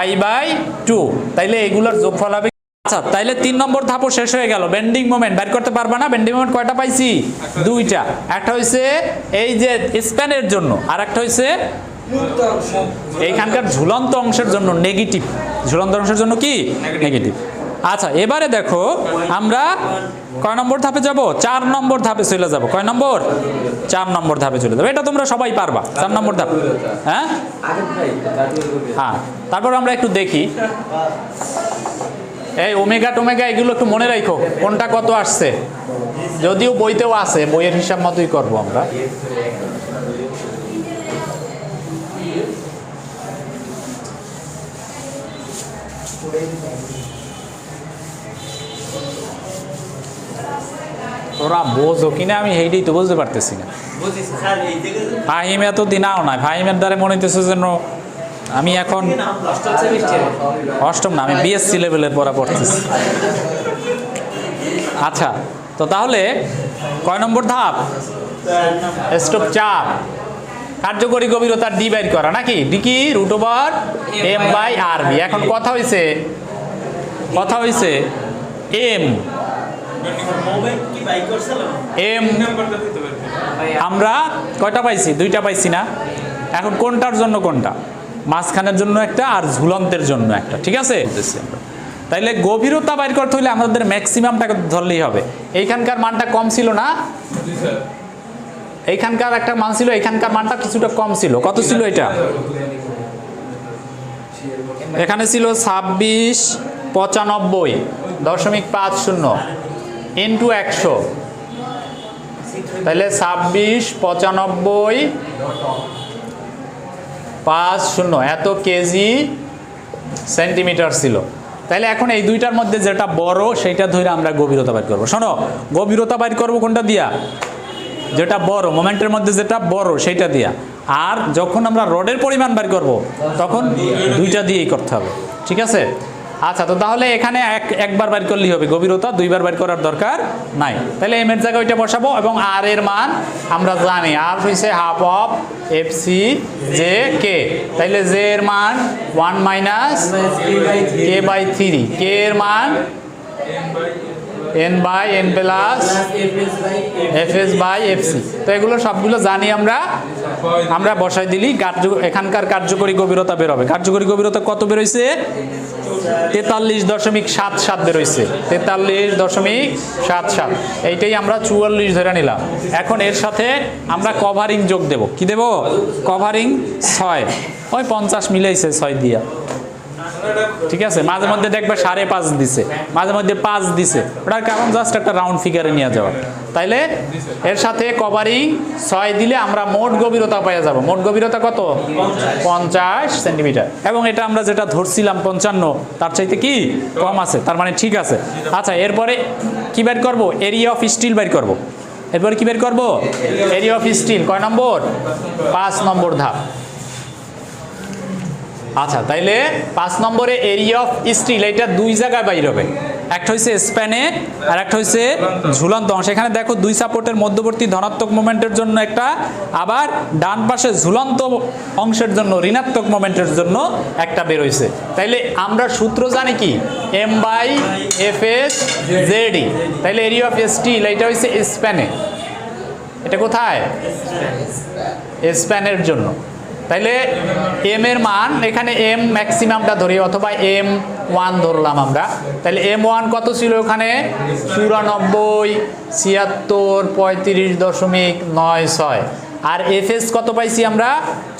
y/2। তাইলে এগুলোর যোগফল হবে। আচ্ছা, তাইলে 3 নম্বর ধাপও শেষ হয়ে গেল। বেন্ডিং মোমেন্ট বের করতে পারবা না? বেন্ডিং মোমেন্ট কয়টা পাইছি? 2টা। একটা হইছে এই যে স্প্যানের জন্য, আর একটা হইছে এইখানকার ঝুলন্ত অংশের জন্য নেগেটিভ। ঝুলন্ত অংশের জন্য কি? নেগেটিভ। আচ্ছা, এবারে দেখো আমরা কয় নম্বর ধাপে যাব? 4 নম্বর ধাপে চলে যাব। কয় নম্বর? 4 নম্বর ধাপে চলে যাবো। এটা তোমরা সবাই পারবা, 4 নম্বর ধাপ। হ্যাঁ হ্যাঁ, তারপর আমরা একটু দেখি এই ওমেগা টোমেগা এগুলো একটু মনে রাখো, কোনটা কত আসছে। যদিও বইতেও আছে, বইয়ের হিসাব মতোই করবো আমরা। তোরা বোঝো কিনা আমি সেইটাই তো বুঝতে পারতেছি না। ফাহিম এত দিনাও নাই, ফাহিমের দ্বারা মনে হইতেছে যেন আমি এখন অষ্টম না, আমি বিএসসি লেভেলের পড়া পড়তেছি। আচ্ছা, তো তাহলে কয় নম্বর ধাপ? স্টোক 4, কার্যকরী গভীরতা ডি বাইর করা নাকি? ডি কি? √m/rb। এখন কথা হইছে এম আমরা কয়টা পাইছি? 2টা পাইছি না? এখন কোনটার জন্য কোনটা, মাঝখানের জন্য একটা আর ঝুলন্তের জন্য একটা, ঠিক আছে। তাইলে গভীরতা বাইর করতে হলে আমাদের ম্যাক্সিমামটাকে ধরলেই হবে। এইখানকার মানটা কম ছিল না, এইখানকার একটা মান ছিল, এইখানকার মানটা কিছুটা কম ছিল। কত ছিল এটা? এখানে ছিল 2695.50 ইন্টু 100, তাহলে 2695.50 এত কেজি সেন্টিমিটার ছিল। তাহলে এখন এই দুইটার মধ্যে যেটা বড় সেইটা ধরে আমরা গভীরতা বাইর করবো। শোনো, গভীরতা বাইর করবো কোনটা দিয়া? যেটা বড়, মোমেন্টের মধ্যে যেটা বড় সেইটা দিয়া। আর যখন আমরা রডের পরিমাণ বাইর করব তখন দুইটা দিয়েই করতে হবে, ঠিক আছে। আচ্ছা, তো তাহলে এখানে একবার বাইর করলেই হবে গভীরতা, দুইবার বাইর করার দরকার নাই। তাহলে এম এর জায়গায় ওইটা বসাবো এবং আর এর মান আমরা জানি, আর হইছে half of FC J K. তাইলে জে এর মান 1 মাইনাস k/3, কে এর মান n by n plus fs by fc। তো এগুলো সবগুলো জানি আমরা বসাই দিলি এখানকার কার্যকরী গভীরতা বের হবে। কার্যকরী গভীরতা কত বের হইছে? 43.77 বের হইছে, 43.77। এইটাই আমরা 44 ধরে নিলাম। এখন এর সাথে আমরা কভারিং যোগ দেব। কি দেব? কভারিং 6, ওই 50 মিলাইছে 6 দিয়া, ঠিক আছে। মাঝে মধ্যে দেখবে 5.5 দিছে, মাঝে মধ্যে 5 দিছে, ওটার কারণ জাস্ট একটা রাউন্ড ফিগারে নিয়ে যাওয়া। তাইলে এর সাথে কভারিং 6 দিলে আমরা মোট গভীরতা পেয়ে যাব। মোট গভীরতা কত? 50 সেন্টিমিটার। এবং এটা আমরা যেটা ধরছিলাম 55, তার চাইতে কি কম আছে, তার মানে ঠিক আছে। আচ্ছা, এরপরে কি বের করব? এরিয়া অফ স্টিল বের করব। এরপরে কি বের করব? Area of steel. কয় নম্বর? 5 নম্বর ধাপ। আচ্ছা, তাইলে 5 নম্বরে এরিয়া অফ স্টিল, এটা দুই জায়গায় বাইর হবে। একটা হচ্ছে স্প্যানে আর একটা হচ্ছে ঝুলন্ত অংশ। এখানে দেখো দুই সাপোর্টের মধ্যবর্তী ধনাত্মক মোমেন্টের জন্য একটা, আবার ডান পাশে ঝুলন্ত অংশের জন্য ঋণাত্মক মোমেন্টের জন্য একটা বের হয়েছে। তাইলে আমরা সূত্র জানি কি? m/fs zd। তাইলে এরিয়া অফ স্টিল এটা হচ্ছে স্প্যানে, এটা কোথায়? স্প্যানের জন্য। তাইলে এম এর মান, এখানে এম ম্যাক্সিমামটা ধরি অথবা m1 ধরলাম আমরা। তাহলে m1 কত ছিল? ওখানে 94, 76, 35.96। আর এফএস কত পাইছি আমরা?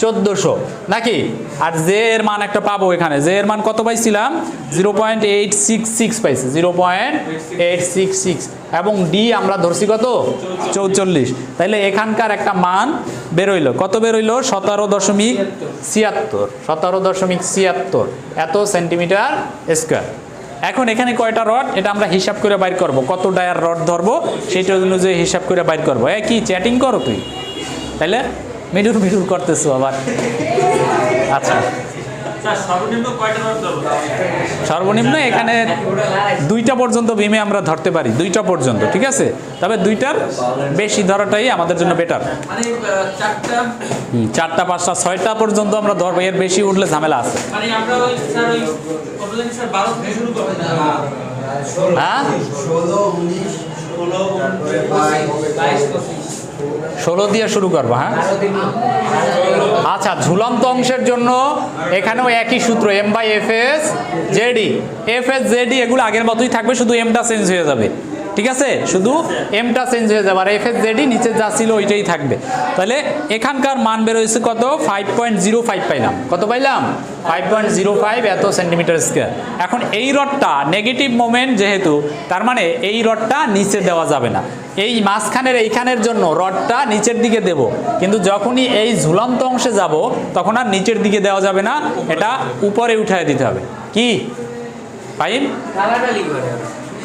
1400 নাকি? আর জে এর মান একটা পাবো এখানে। জে এর মান কত পাইছিলাম? 0.866 পাইছি, 0.866। এবং ডি আমরা ধরছি কত? 44। তাইলে এখানকার একটা মান বেরোইল, কত বেরোইল? 17.76 এত সেন্টিমিটার স্কোয়ার। এখন এখানে কয়টা রড এটা আমরা হিসাব করে বাইর করব। কত ডায়ার রড ধরবো সেইটা অনুযায়ী হিসাব করে বাইর করবো। কি চ্যাটিং করো তুই? তাইলে মিডুর করতেছো আবার। আচ্ছা, সর্বনিম্ন এখানে 2টা পর্যন্ত বিমে আমরা ধরতে পারি, 2টা পর্যন্ত, ঠিক আছে। তবে 2টার বেশি ধরাটাই আমাদের জন্য বেটার। 4টা 5টা 6টা পর্যন্ত আমরা ধরবো, এর বেশি উঠলে ঝামেলা আছে। হ্যাঁ, 16 দিয়ে শুরু করবো। হ্যাঁ, আচ্ছা, ঝুলন্ত অংশের জন্য এখানেও একই সূত্র, m/fs zd। fs zd এগুলো আগের মতোই থাকবে, শুধু এমটা চেঞ্জ হয়ে যাবে, ঠিক আছে। শুধু এমটা চেঞ্জ হয়ে যাবে, আর fs zd নিচে যা ছিল ওইটাই থাকবে। তাহলে এখানকার মান বের হয়েছে কত? 5.05 পাইলাম। কত পাইলাম? 5.05 এত সেন্টিমিটার স্কোয়ার। এখন এই রডটা নেগেটিভ মোমেন্ট যেহেতু, তার মানে এই রডটা নিচে দেওয়া যাবে না। এই মাঝখানের এইখানের জন্য রডটা নিচের দিকে দেব, কিন্তু যখনই এই ঝুলন্ত অংশে যাব তখন আর নিচের দিকে দেওয়া যাবে না, এটা উপরে উঠায় দিতে হবে। কি ফাইন?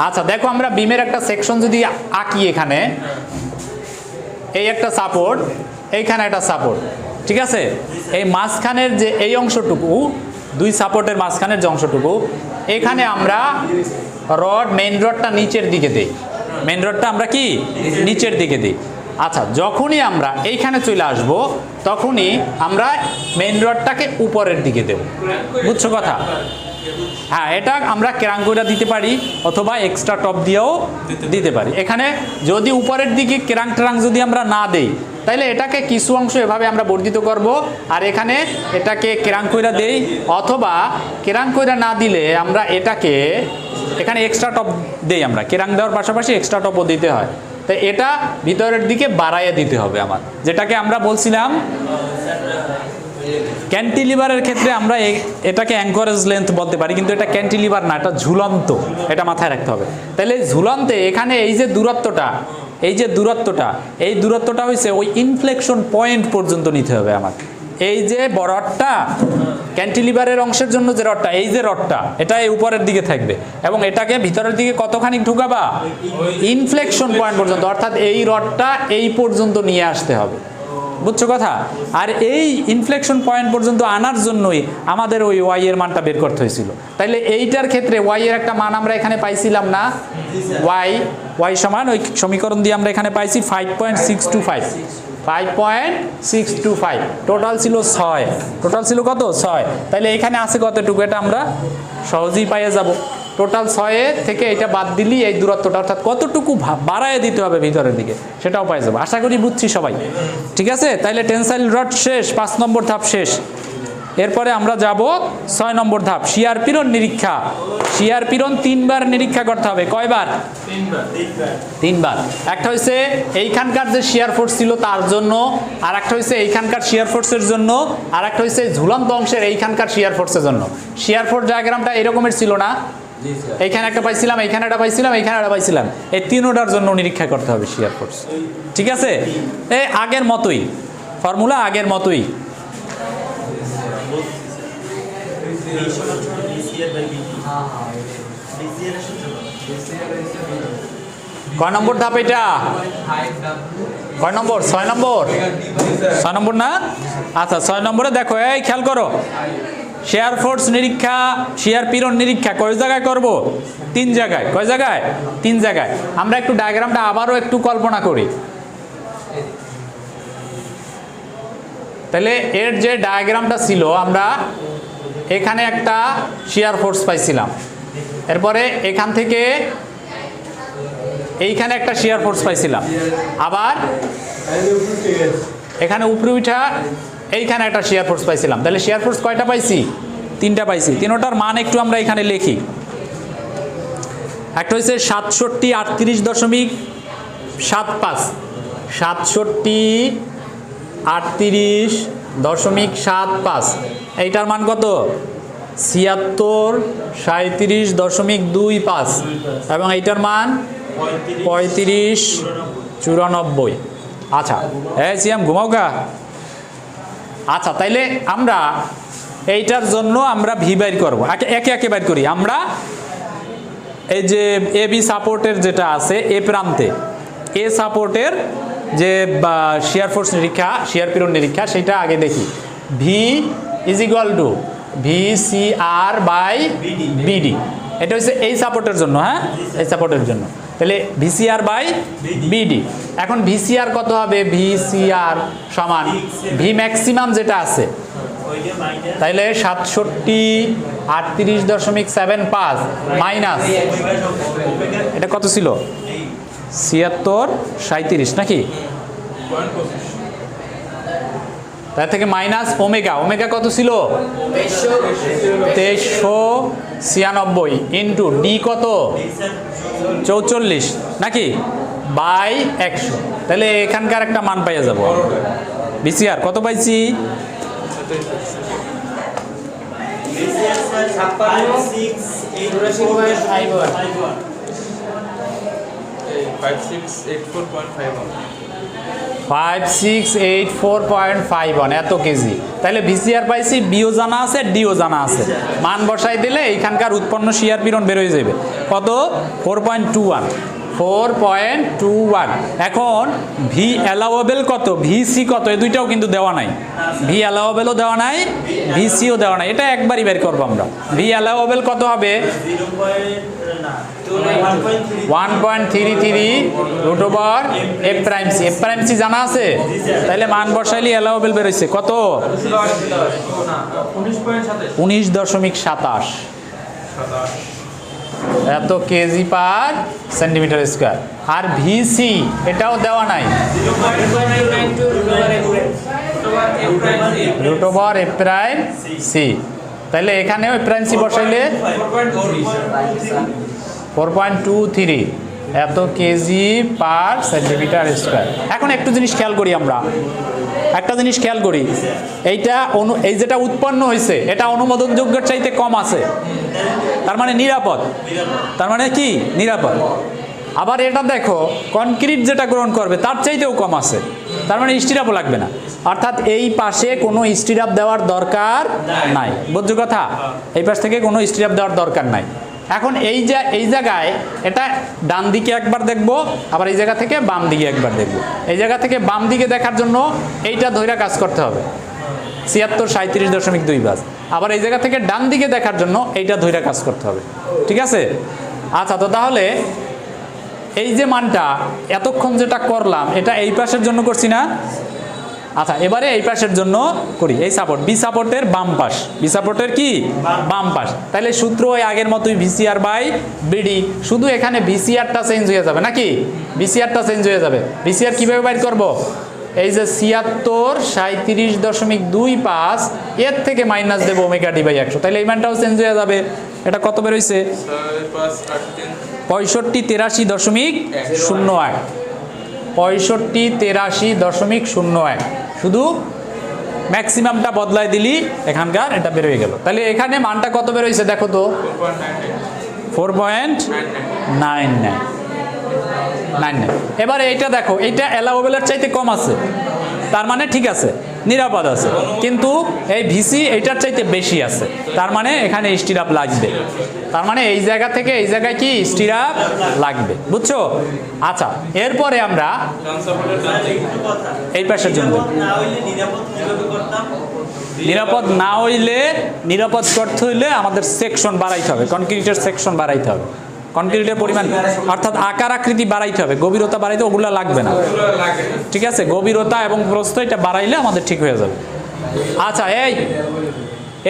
আচ্ছা, দেখো আমরা বিমের একটা সেকশন যদি আঁকি, এখানে এই একটা সাপোর্ট, এইখানে একটা সাপোর্ট, ঠিক আছে। এই মাঝখানের যে এই অংশটুকু, দুই সাপোর্টের মাঝখানের যে অংশটুকু, এখানে আমরা রড, মেইন রডটা নিচের দিকে দিই। মেইন রডটা আমরা কি নিচের দিকে দিই। আচ্ছা, যখনই আমরা এইখানে চলে আসব তখনই আমরা মেইন রডটাকে উপরের দিকে দেব। বুঝছো কথা? হ্যাঁ, এটা আমরা ক্রাঙ্কটা দিতে পারি অথবা এক্সট্রা টপ দিয়েও দিতে পারি। এখানে যদি উপরের দিকে ক্রাঙ্ক যদি আমরা না দেই তাইলে এটাকে কিছু অংশ এভাবে আমরা বর্ধিত করব, আর এখানে এটাকে কেরাং কইরা দেই, অথবা কেরাং কইরা না দিলে আমরা এটাকে এখানে এক্সট্রা টপ দেই। আমরা কেরাং দেওয়ার পাশাপাশি এক্সট্রা টপও দিতে হয়, তাই এটা ভিতরের দিকে বাড়াইয়া দিতে হবে আমার, যেটাকে আমরা বলছিলাম ক্যান্টিলিভারের ক্ষেত্রে আমরা এটাকে অ্যাঙ্করেজ লেন্থ বলতে পারি, কিন্তু এটা ক্যান্টিলিভার না, এটা ঝুলন্ত, এটা মাথায় রাখতে হবে। তাহলে ঝুলন্তে এখানে এই যে দূরত্বটা, এই দূরত্বটা হয়েছে ওই ইনফ্লেকশন পয়েন্ট পর্যন্ত নিতে হবে আমার। এই যে রডটা ক্যান্টিলিভারের অংশের জন্য যে রডটা, এই যে রডটা, এটা এই উপরের দিকে থাকবে এবং এটাকে ভিতরের দিকে কতখানি ঢুকাবা, ইনফ্লেকশন পয়েন্ট পর্যন্ত, অর্থাৎ এই রডটা এই পর্যন্ত নিয়ে আসতে হবে। বুঝছো কথা? আর এই ইনফ্লেকশন পয়েন্ট পর্যন্ত আনার জন্যই আমাদের ওই ওয়াই এর মানটা বের করতে হয়েছিল। তাইলে এইটার ক্ষেত্রে ওয়াই এর একটা মান আমরা এখানে পাইছিলাম না, ওয়াই সমান ওই সমীকরণ দিয়ে আমরা এখানে পাইছি 5.625 টোটাল ছিল 6, টোটাল ছিল কত 6। তাইলে এখানে আছে কতটুকু, এটা আমরা সহজেই পাইয়ে যাব। টোটাল 6 থেকে এটা বাদ দিলি এই দূরত্বটা, অর্থাৎ কতটুকু বাড়ায় দিতে হবে ভিতরের দিকে, সেটাও পাই যাবো। আশা করি বুঝছি সবাই, ঠিক আছে? তাইলে টেনসাইল রড শেষ, 5 নম্বর ধাপ শেষ। এরপরে আমরা যাব 6 নম্বর ধাপ, শিয়ার পীড়ন নিরীক্ষা। শিয়ার পীড়ন 3 বার নিরীক্ষা করতে হবে। কয়বার? 3 বার। একটা হচ্ছে এইখানকার যে শিয়ার ফোর্স ছিল তার জন্য, আর একটা হচ্ছে এইখানকার শিয়ার ফোর্সের জন্য, আর একটা হচ্ছে ঝুলন্ত অংশের এইখানকার শিয়ার ফোর্সের জন্য। শিয়ার ফোর্স ডায়াগ্রামটা এরকমের ছিল না, এইখানে একটা পাইছিলাম, এইখানে একটা পাইছিলাম, এইখানে একটা পাইছিলাম, এই তিনোটার জন্য নিরীক্ষা করতে হবে শিয়ার ফোর্স। ঠিক আছে? এই আগের মতোই ফর্মুলা, আগের মতোই। কয় নম্বর ধাপ এটা? কয় নম্বর? 6 নম্বর। 6 নম্বর না? আচ্ছা, 6 নম্বরে দেখো, এই খেয়াল করো, শেয়ার ফোর্স নিরীক্ষা, শিয়ার পীড়ন নিরীক্ষা কয় জায়গায় করব? 3 জায়গায়। কয় জায়গায়? 3 জায়গায়। আমরা একটু ডায়াগ্রামটা আবারও একটু কল্পনা করি। তাহলে এর যে ডায়াগ্রামটা ছিল, আমরা এখানে একটা শিয়ার ফোর্স পাইছিলাম, এরপরে এখান থেকে এইখানে একটা শিয়ার ফোর্স পাইছিলাম, আবার এখানে উপরে উঠা এইখানে একটা শিয়ার ফোর্স পাইছিলাম। তাহলে শিয়ার ফোর্স কয়টা পাইছি? 3টা পাইছি। তিনোটার মান একটু আমরা এখানে লিখি। একটা হচ্ছে 6738.75, 6738.75, এইটার মান কত? 7637.25, এবং এইটার মান 3594। আচ্ছা, এই সিয়াম ঘুমাও গা। আচ্ছা, তাইলে আমরা এইটার জন্য আমরা ভি বাইর করবো, একে একে বাইর করি। আমরা এই যে এ বি সাপোর্টের যেটা আছে এ প্রান্তে, এ সাপোর্টের যে শিয়ার ফোর্স নিরীক্ষা, শিয়ার পীড়ন নিরীক্ষা, সেটা আগে দেখি। V is equal to VCR/BD, এটা হচ্ছে এই সাপোর্টের জন্য, হ্যাঁ, এই সাপোর্টের জন্য। তাহলে VCR/BD। এখন VCR কত হবে? VCR সমান ভি ম্যাক্সিমাম যেটা আছে, তাইলে 6738.75 মাইনাস এটা কত ছিল? 7637 নাকি? তার থেকে মাইনাস ওমেগা, ওমেগা কত ছিল? 2396 ইন্টু ডি কত? 44 নাকি? বাই 100। তাহলে এখানকার একটা মান পাইয়া যাব। VCR কত পাইছি? 5684.51 এত কেজি। তাহলে VCR পাইছি, বিও জানা আছে, ডিও জানা আছে। মান বসাই দিলে এইখানকার উৎপন্ন শিয়ার পীড়ন বের হয়ে যাবে কত? 4.21। এখন ভি অ্যালাওয়েবল কত, ভিসি কত, এই দুইটাও কিন্তু দেওয়া নাই। ভি অ্যালাওয়েবলও দেওয়া নাই, ভিসিও দেওয়া নাই। এটা একবারই বের করবো আমরা। ভি অ্যালাওয়েবল কত হবে? 1.33 root over F prime C. F prime C জানা আছে? তাহলে মান বসাইলে অ্যালাওয়েবল বেরোচ্ছে কত? 19.27। এত কেজি পার সেন্টিমিটার স্কোয়ার। আর ভিসি এটাও দেওয়া নাই, root over a prime C. তাহলে এখানেও এ প্রাইম সি বসাইলে 4.23 এত কেজি পার সেন্টিমিটার স্কোয়ার। এখন একটু জিনিস খেয়াল করি, আমরা একটা জিনিস খেয়াল করি, এইটা এই যেটা উৎপন্ন হয়েছে এটা অনুমোদনযোগ্যের চাইতে কম আছে, তার মানে নিরাপদ। তার মানে কি নিরাপদ। আবার এটা দেখো কনক্রিট যেটা গ্রহণ করবে তার চাইতেও কম আছে, তার মানে স্টিরাপও লাগবে না। অর্থাৎ এই পাশে কোনো স্টিরাপ দেওয়ার দরকার নাই, বুঝছো কথা? এই পাশ থেকে কোনো স্টিরাপ দেওয়ার দরকার নাই। এখন এই জায়গায় এটা ডান দিকে একবার দেখব, আবার এই জায়গা থেকে বাম দিকে একবার দেখব। এই জায়গা থেকে বাম দিকে দেখার জন্য এইটা ধইরা কাজ করতে হবে 7637.25। আবার এই জায়গা থেকে ডান দিকে দেখার জন্য এইটা ধইরা কাজ করতে হবে, ঠিক আছে? আচ্ছা, তো তাহলে এই যে মানটা এতক্ষণ যেটা করলাম এটা এই পাশের জন্য করছি না? আচ্ছা, এবারে এই পাশের জন্য করি। এই সাপোর্ট বি সাপোর্টের বাম পাশ, বি সাপোর্টের কি বাম পাশ। তাহলে সূত্র ওই আগের মতোই ভিসিআর বাই বিডি, শুধু এখানে ভিসিআরটা চেঞ্জ হয়ে যাবে নাকি? ভিসিআরটা চেঞ্জ হয়ে যাবে। ভিসিআর কিভাবে বাইর করব? এই যে 7637.25 এর থেকে মাইনাস দেবো ওমেগা ডি বাই 100, তাহলে এই মানটাও চেঞ্জ হয়ে যাবে। এটা কত বের হইছে? 6583.01, 6583.01। শুধু ম্যাক্সিমামটা বদলায় দিলি এখানকার এটা বের হয়ে গেল। তাহলে এখানে মানটা কত বের হয়েছে দেখো তো? 4.99। এবারে এইটা দেখো, এইটা অ্যালাউবেলের চাইতে কম আছে, তার মানে ঠিক আছে, নিরাপদ আছে। কিন্তু এই ভিসি এইটার চাইতে বেশি আছে, তার মানে এখানে স্টিরাপ লাগবে। তার মানে এই জায়গা থেকে এই জায়গায় কি স্টিরাপ লাগবে, বুঝছো? আচ্ছা, এরপরে আমরা এই পাশের জন্য নিরাপদ না হইলে, নিরাপদ করতে হইলে আমাদের সেকশন বাড়াইতে হবে, কনক্রিটের সেকশন বাড়াইতে হবে, কনক্রিটের পরিমাণ অর্থাৎ আকার আকৃতি বাড়াইতে হবে, গভীরতা বাড়াইতে ওগুলো লাগবে না, ঠিক আছে? গভীরতা এবং প্রস্থ এটা বাড়াইলে আমাদের ঠিক হয়ে যাবে। আচ্ছা,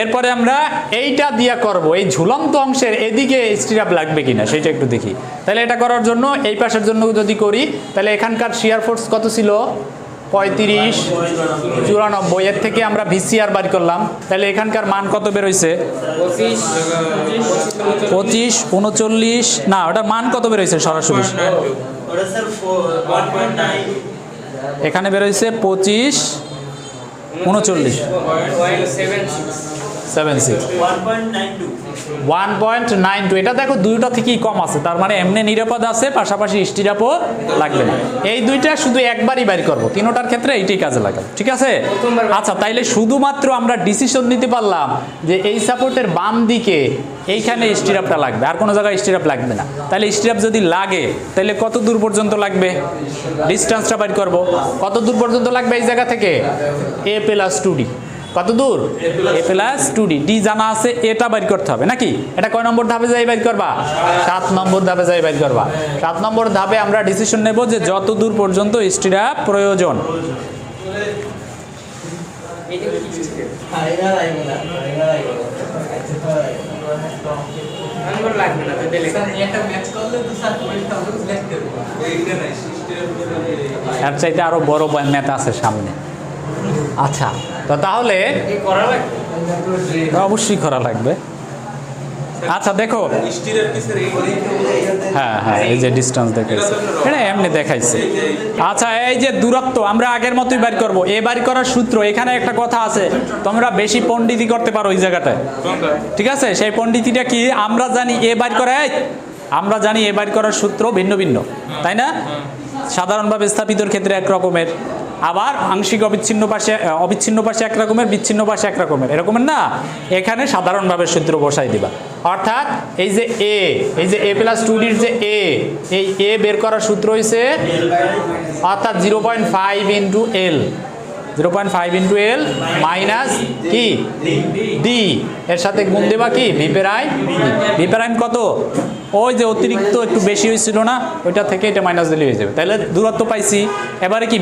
এরপরে আমরা এইটা দিয়া করব, এই ঝুলন্ত অংশের এদিকে স্টিরাপ লাগবে কিনা সেটা একটু দেখি। তাহলে এটা করার জন্য এই পাশের জন্য যদি করি, তাহলে এখানকার শিয়ার ফোর্স কত ছিল? 3594। এর থেকে আমরা ভিসিআর বাড়ি করলাম, তাহলে এখানকার মান কত বের হয়েছে? 2539। না, ওটার মান কত বের হয়েছে সরাসরি? এখানে বের হয়েছে 2539, 1.92। এটা দেখো দুইটা থেকেই কম আছে, তার মানে এমনি নিরাপদ আছে, পাশাপাশি স্টিরাপও লাগবে না। এই দুইটা শুধু একবারই বাইর করবো, তিনোটার ক্ষেত্রে এইটাই কাজে লাগাবো, ঠিক আছে? আচ্ছা, তাইলে শুধুমাত্র আমরা ডিসিশন নিতে পারলাম যে এই সাপোর্টের বাম দিকে এইখানে স্টিরাপটা লাগবে, আর কোনো জায়গায় স্টিরাপ লাগবে না। তাহলে স্টিরাপ যদি লাগে তাহলে কত দূর পর্যন্ত লাগবে? ডিস্টেন্সটা বাইর করবো। কত দূর পর্যন্ত লাগবে এই জায়গা থেকে? a+2d। কত দূর? a+2d। ডি জানা আছে, এটা বাইর করতে হবে নাকি? এটা কয় নম্বর ধাপে যাই বাইর করবা? 7 নম্বর ধাপে যাই বাইর করবা। 7 নম্বর ধাপে আমরা ডিসিশন নেব যে যত দূর পর্যন্ত স্টিরাপ প্রয়োজন। এর চাইতে আরো বড় ম্যাথ আছে সামনে। আচ্ছা, তো তাহলে অবশ্যই করা লাগবে। আচ্ছা দেখো, হ্যাঁ হ্যাঁ, এই যে ডিস্টেন্স দেখাইছে, এটা এমনি দেখাইছে। আচ্ছা, এই যে দূরত্ব আমরা আগের মতোই বের করব। এ বের করার সূত্র, এখানে একটা কথা আছে, তোমরা বেশি পণ্ডিতি করতে পারো ওই জায়গাটায়, ঠিক আছে? সেই পণ্ডিতিটা কি? আমরা জানি এ বের করা, আমরা জানি এ বের করার সূত্র ভিন্ন ভিন্ন, তাই না? সাধারণভাবে স্থাপিতর ক্ষেত্রে এক রকমের, আবার আংশিক অবিচ্ছিন্ন পাশে এক রকমের, বিচ্ছিন্ন পাশে এক রকমের, এরকমের না। এখানে সাধারণভাবে সূত্র বসাই দিবা। অর্থাৎ এই যে এই যে a+2d যে এই এ বের করার সূত্র হইছে অর্থাৎ 0.5 × L, 0.5 × L মাইনাস কি ডি, এর সাথে গুণ দেবা কি ভি প্রাইম কত? ওই যে অতিরিক্ত একটু বেশি হয়েছিল না, ওইটা থেকে এটা মাইনাস দিলে হয়ে যাবে। তাহলে দূরত্ব পাইছি। এবারে কি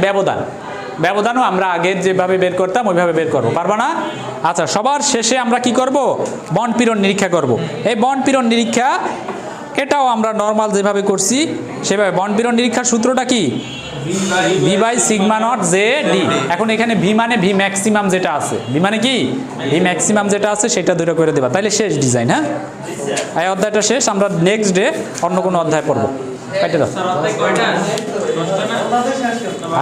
ব্যবধানও আমরা আগের যেভাবে বের করতাম ওইভাবে বের করবো, পারবা না? আচ্ছা, সবার শেষে আমরা কি করব? বন্ড পীড়ন নিরীক্ষা করব। এই বন্ড পীড়ন নিরীক্ষা এটাও আমরা নর্মাল যেভাবে করছি সেভাবে বন্ড বিরন নিরীক্ষার সূত্রটা কি V by sigma naught J D. এখন এখানে ভি মানে ভি ম্যাক্সিমাম যেটা আছে, ভি মানে কি ভি ম্যাক্সিমাম যেটা আছে সেটা দূরে করে দেবা, তাইলে শেষ ডিজাইন। হ্যাঁ, এই অধ্যায়টা শেষ, আমরা নেক্সট ডে অন্য কোনো অধ্যায় পড়বো। কেটে দাও। স্যার অধ্যায় কয়টা? 10টা না?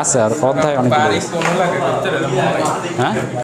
আছে আর অধ্যায় অনেক। হ্যাঁ।